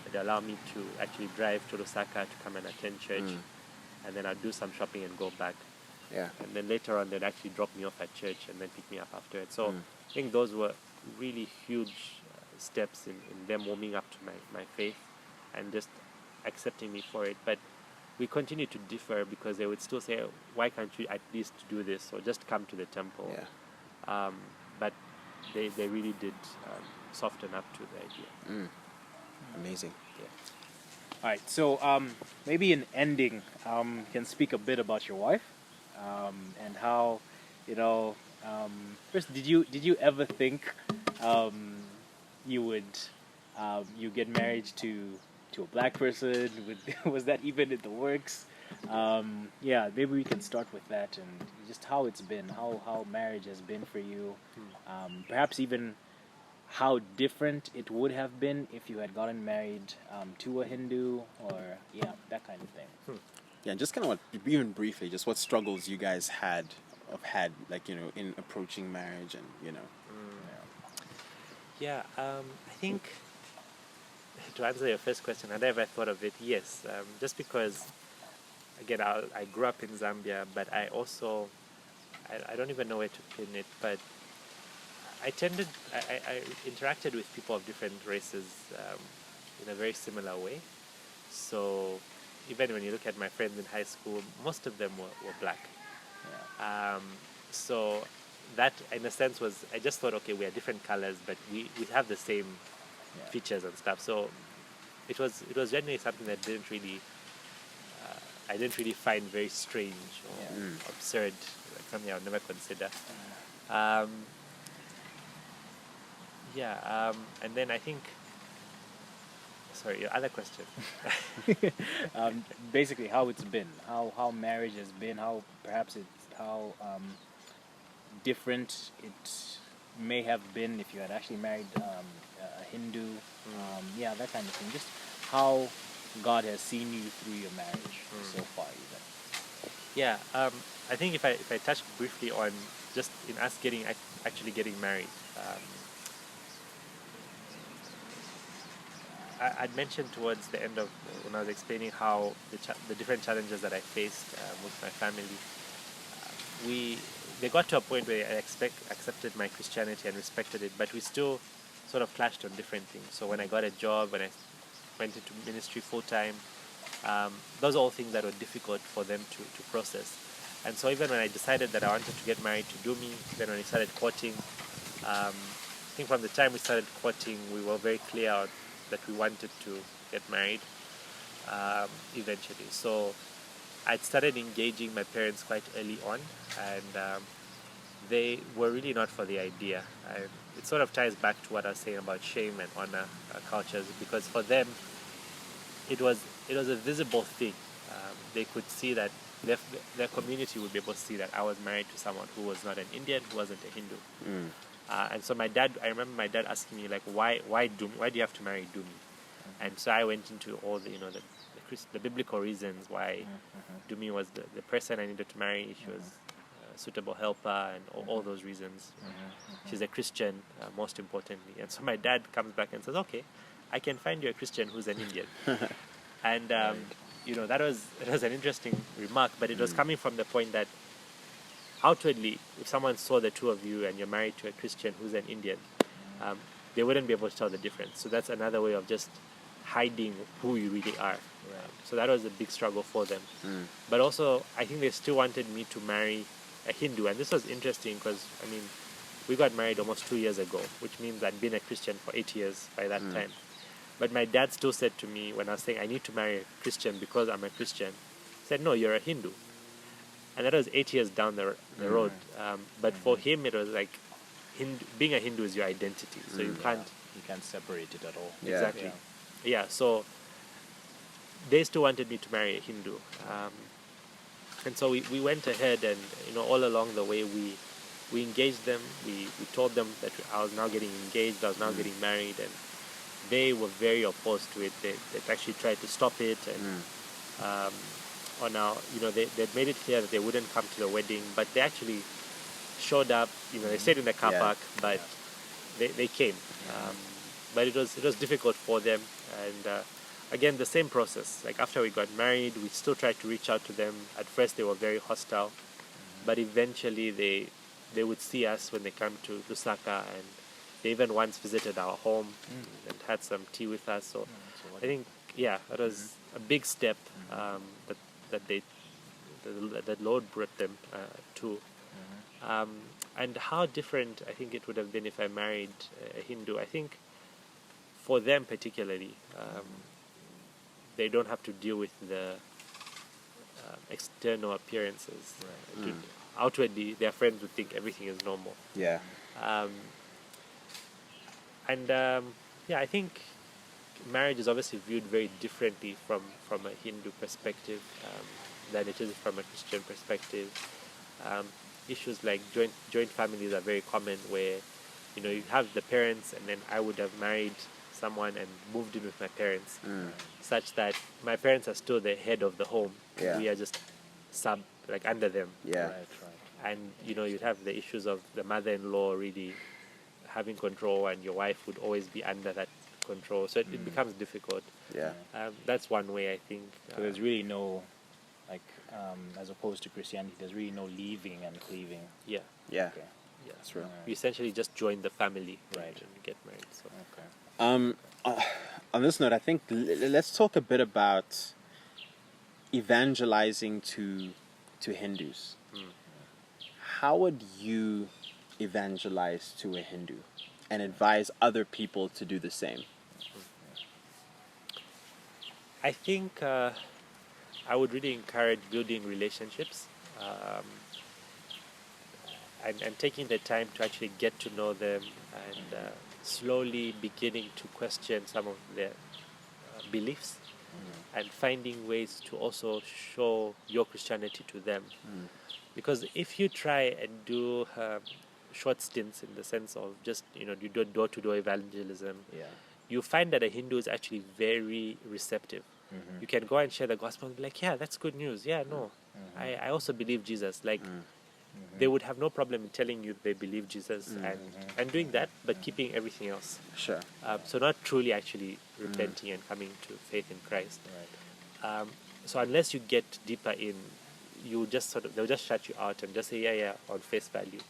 They'd allow me to actually drive to Lusaka to come and attend church. And then I'd do some shopping and go back. Yeah. And then later on, they'd actually drop me off at church and then pick me up afterwards. So I think those were really huge steps in them warming up to my faith and just accepting me for it. But we continued to differ, because they would still say, why can't you at least do this, or just come to the temple? Yeah. But they really did soften up to the idea. Amazing. Yeah. All right, so maybe in ending, you can speak a bit about your wife, and how, first, did you ever think you would you get married to a black person? Was that even in the works? Maybe we can start with that, and just how it's been, how marriage has been for you. Perhaps even how different it would have been if you had gotten married to a Hindu, or that kind of thing. Yeah, just kind of even briefly, just what struggles you guys had, like, in approaching marriage, and Yeah, I think to answer your first question, had I ever thought of it? Yes, just because, again, I grew up in Zambia, but I also, I don't even know where to pin it, but I interacted with people of different races in a very similar way. So even when you look at my friends in high school, most of them were black. So that, in a sense, was, I just thought, okay, we are different colors, but we have the same features and stuff. So it was generally something that I didn't really find very strange or absurd, like something I would never consider. And then I think, sorry, your other question. Basically, how it's been, how marriage has been, how different it may have been if you had actually married a Hindu, that kind of thing. Just how God has seen you through your marriage so far, even. Yeah, I think if I touch briefly on just in us actually getting married, I'd mentioned towards the end of when I was explaining how the different challenges that I faced with my family, they got to a point where I accepted my Christianity and respected it, but we still sort of clashed on different things. So when I got a job, when I went into ministry full time, those are all things that were difficult for them to process. And so even when I decided that I wanted to get married to Dumi, then when we started courting, I think from the time we started courting, we were very clear that we wanted to get married eventually. So I'd started engaging my parents quite early on, and they were really not for the idea. It sort of ties back to what I was saying about shame and honor cultures, because for them it was a visible thing. They could see that their community would be able to see that I was married to someone who was not an Indian, who wasn't a Hindu. And so I remember my dad asking me, like, why Dumi? Why do you have to marry Dumi? And so I went into all the biblical reasons why Dumi was the person I needed to marry. She was a suitable helper, and all those reasons. She's a Christian, most importantly. And so my dad comes back and says, okay, I can find you a Christian who's an Indian. And that was an interesting remark, but it was coming from the point that outwardly, if someone saw the two of you and you're married to a Christian who's an Indian, they wouldn't be able to tell the difference. So that's another way of just hiding who you really are. So that was a big struggle for them. But also, I think they still wanted me to marry a Hindu. And this was interesting because, we got married almost 2 years ago, which means I'd been a Christian for 8 years by that time. But my dad still said to me, when I was saying I need to marry a Christian because I'm a Christian, he said, no, you're a Hindu. And that was 8 years down the road. But for him, it was like being a Hindu is your identity. So you can't separate it at all. Exactly. Yeah. So they still wanted me to marry a Hindu. And so we went ahead, and all along the way we engaged them. We told them that I was now getting engaged, I was now getting married, and they were very opposed to it. They actually tried to stop it, and they'd made it clear that they wouldn't come to the wedding, but they actually showed up. They stayed in the car park, but they came. But it was difficult for them, and again, the same process. Like after we got married, we still tried to reach out to them. At first, they were very hostile, but eventually they would see us when they come to Lusaka, and they even once visited our home and had some tea with us. So I think, that was a big step that Lord brought them to. And how different I think it would have been if I married a Hindu. I think for them particularly, they don't have to deal with the external appearances. Outwardly, their friends would think everything is normal. I think marriage is obviously viewed very differently from a Hindu perspective than it is from a Christian perspective. Issues like joint families are very common, where you have the parents, and then I would have married someone and moved in with my parents, such that my parents are still the head of the home. Yeah. We are just under them. Yeah. Right. And you'd have the issues of the mother-in-law really having control, and your wife would always be under that control, so it becomes difficult. Yeah. That's one way, I think. So there's really no, like, as opposed to Christianity, there's really no leaving and cleaving. Yeah, Yeah. Okay. yeah. That's true. You essentially just join the family, Right. and get married. So Okay. On this note, I think let's talk a bit about evangelizing to Hindus. How would you evangelize to a Hindu and advise other people to do the same? I think I would really encourage building relationships, and taking the time to actually get to know them, and slowly beginning to question some of their beliefs, and finding ways to also show your Christianity to them. Because if you try and do short stints, in the sense of just you do door-to-door evangelism, Yeah. you find that a Hindu is actually very receptive. You can go and share the gospel and be like, yeah, that's good news. Yeah, no, I also believe Jesus. Like, they would have no problem in telling you they believe Jesus, and doing that, but keeping everything else. Sure. So not truly actually repenting and coming to faith in Christ. Right. So unless you get deeper in, you just they'll just shut you out and just say yeah on face value,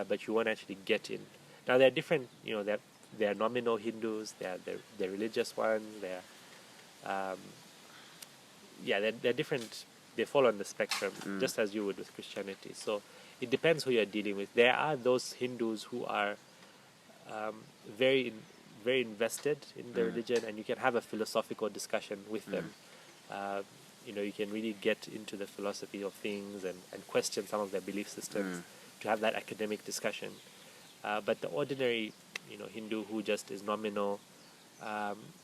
but you won't actually get in. Now there are different, there are nominal Hindus, there are the religious ones, there are different. They fall on the spectrum, just as you would with Christianity. So it depends who you're dealing with. There are those Hindus who are very invested in the religion, and you can have a philosophical discussion with them. You can really get into the philosophy of things and question some of their belief systems to have that academic discussion. But the ordinary, Hindu who just is nominal,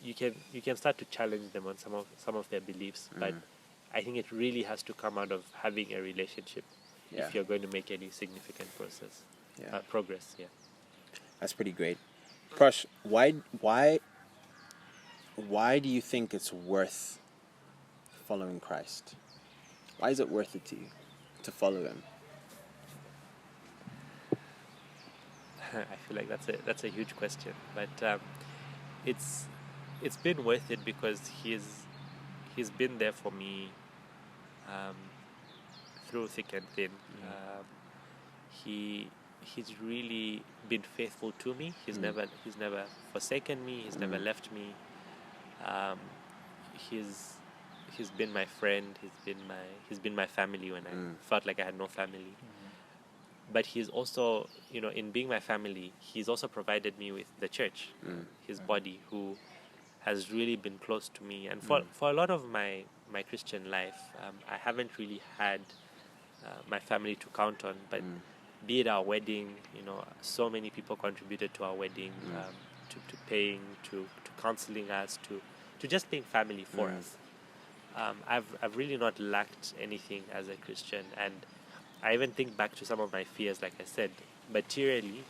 you can start to challenge them on some of their beliefs. But I think it really has to come out of having a relationship if you're going to make any significant progress. Yeah. That's pretty great. Prash, why do you think it's worth following Christ? Why is it worth it to you to follow him? I feel like that's a huge question, but it's been worth it because he's been there for me through thick and thin. He's really been faithful to me. He's never forsaken me. He's never left me. He's been my friend. He's been my family when I felt like I had no family. But he's also, in being my family, he's also provided me with the church, his body, who has really been close to me. And for a lot of my Christian life, I haven't really had my family to count on. But be it our wedding, so many people contributed to our wedding, to paying, to counseling us, to just being family for us. I've really not lacked anything as a Christian, and I even think back to some of my fears. Like I said, materially,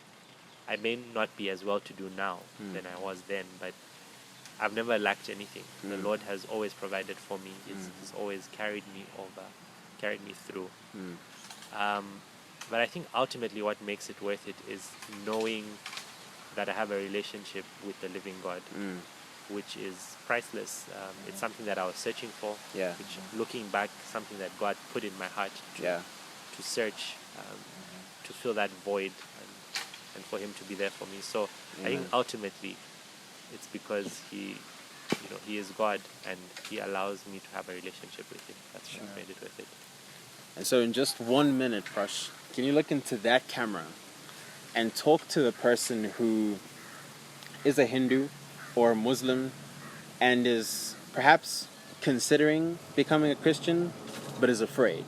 I may not be as well to do now than I was then, but I've never lacked anything. The Lord has always provided for me. He's always carried me through. But I think ultimately what makes it worth it is knowing that I have a relationship with the living God, which is priceless. It's something that I was searching for, which, looking back, something that God put in my heart to search, to fill that void, and for him to be there for me. So I think ultimately it's because he is God, and he allows me to have a relationship with him. That's what made it worth it. And so in just 1 minute, Prash, can you look into that camera and talk to a person who is a Hindu or a Muslim and is perhaps considering becoming a Christian but is afraid?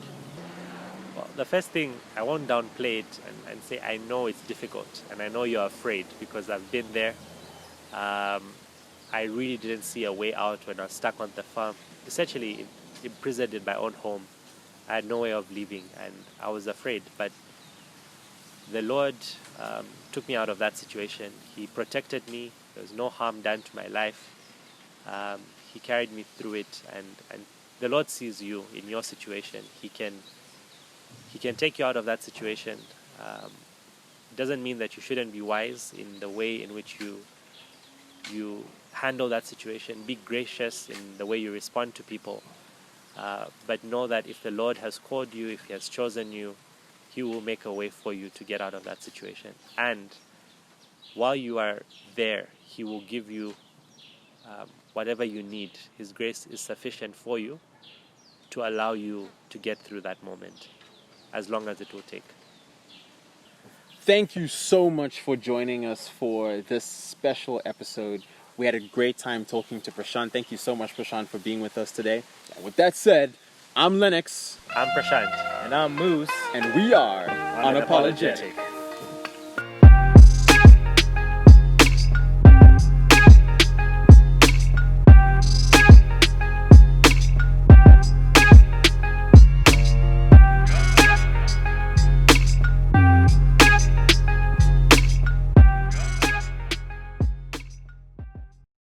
Well, the first thing, I won't downplay it and say I know it's difficult and I know you're afraid, because I've been there. I really didn't see a way out when I was stuck on the farm, essentially imprisoned in my own home. I had no way of leaving and I was afraid. But the Lord took me out of that situation. He protected me. There was no harm done to my life. He carried me through it, and the Lord sees you in your situation. He can take you out of that situation. It doesn't mean that you shouldn't be wise in the way in which you handle that situation. Be gracious in the way you respond to people. But know that if the Lord has called you, if He has chosen you, He will make a way for you to get out of that situation. And while you are there, He will give you whatever you need. His grace is sufficient for you to allow you to get through that moment, as long as it will take. Thank you so much for joining us for this special episode. We had a great time talking to Prashant. Thank you so much, Prashant, for being with us today. And with that said, I'm Lennox. I'm Prashant. And I'm Moose. And we are Unapologetic.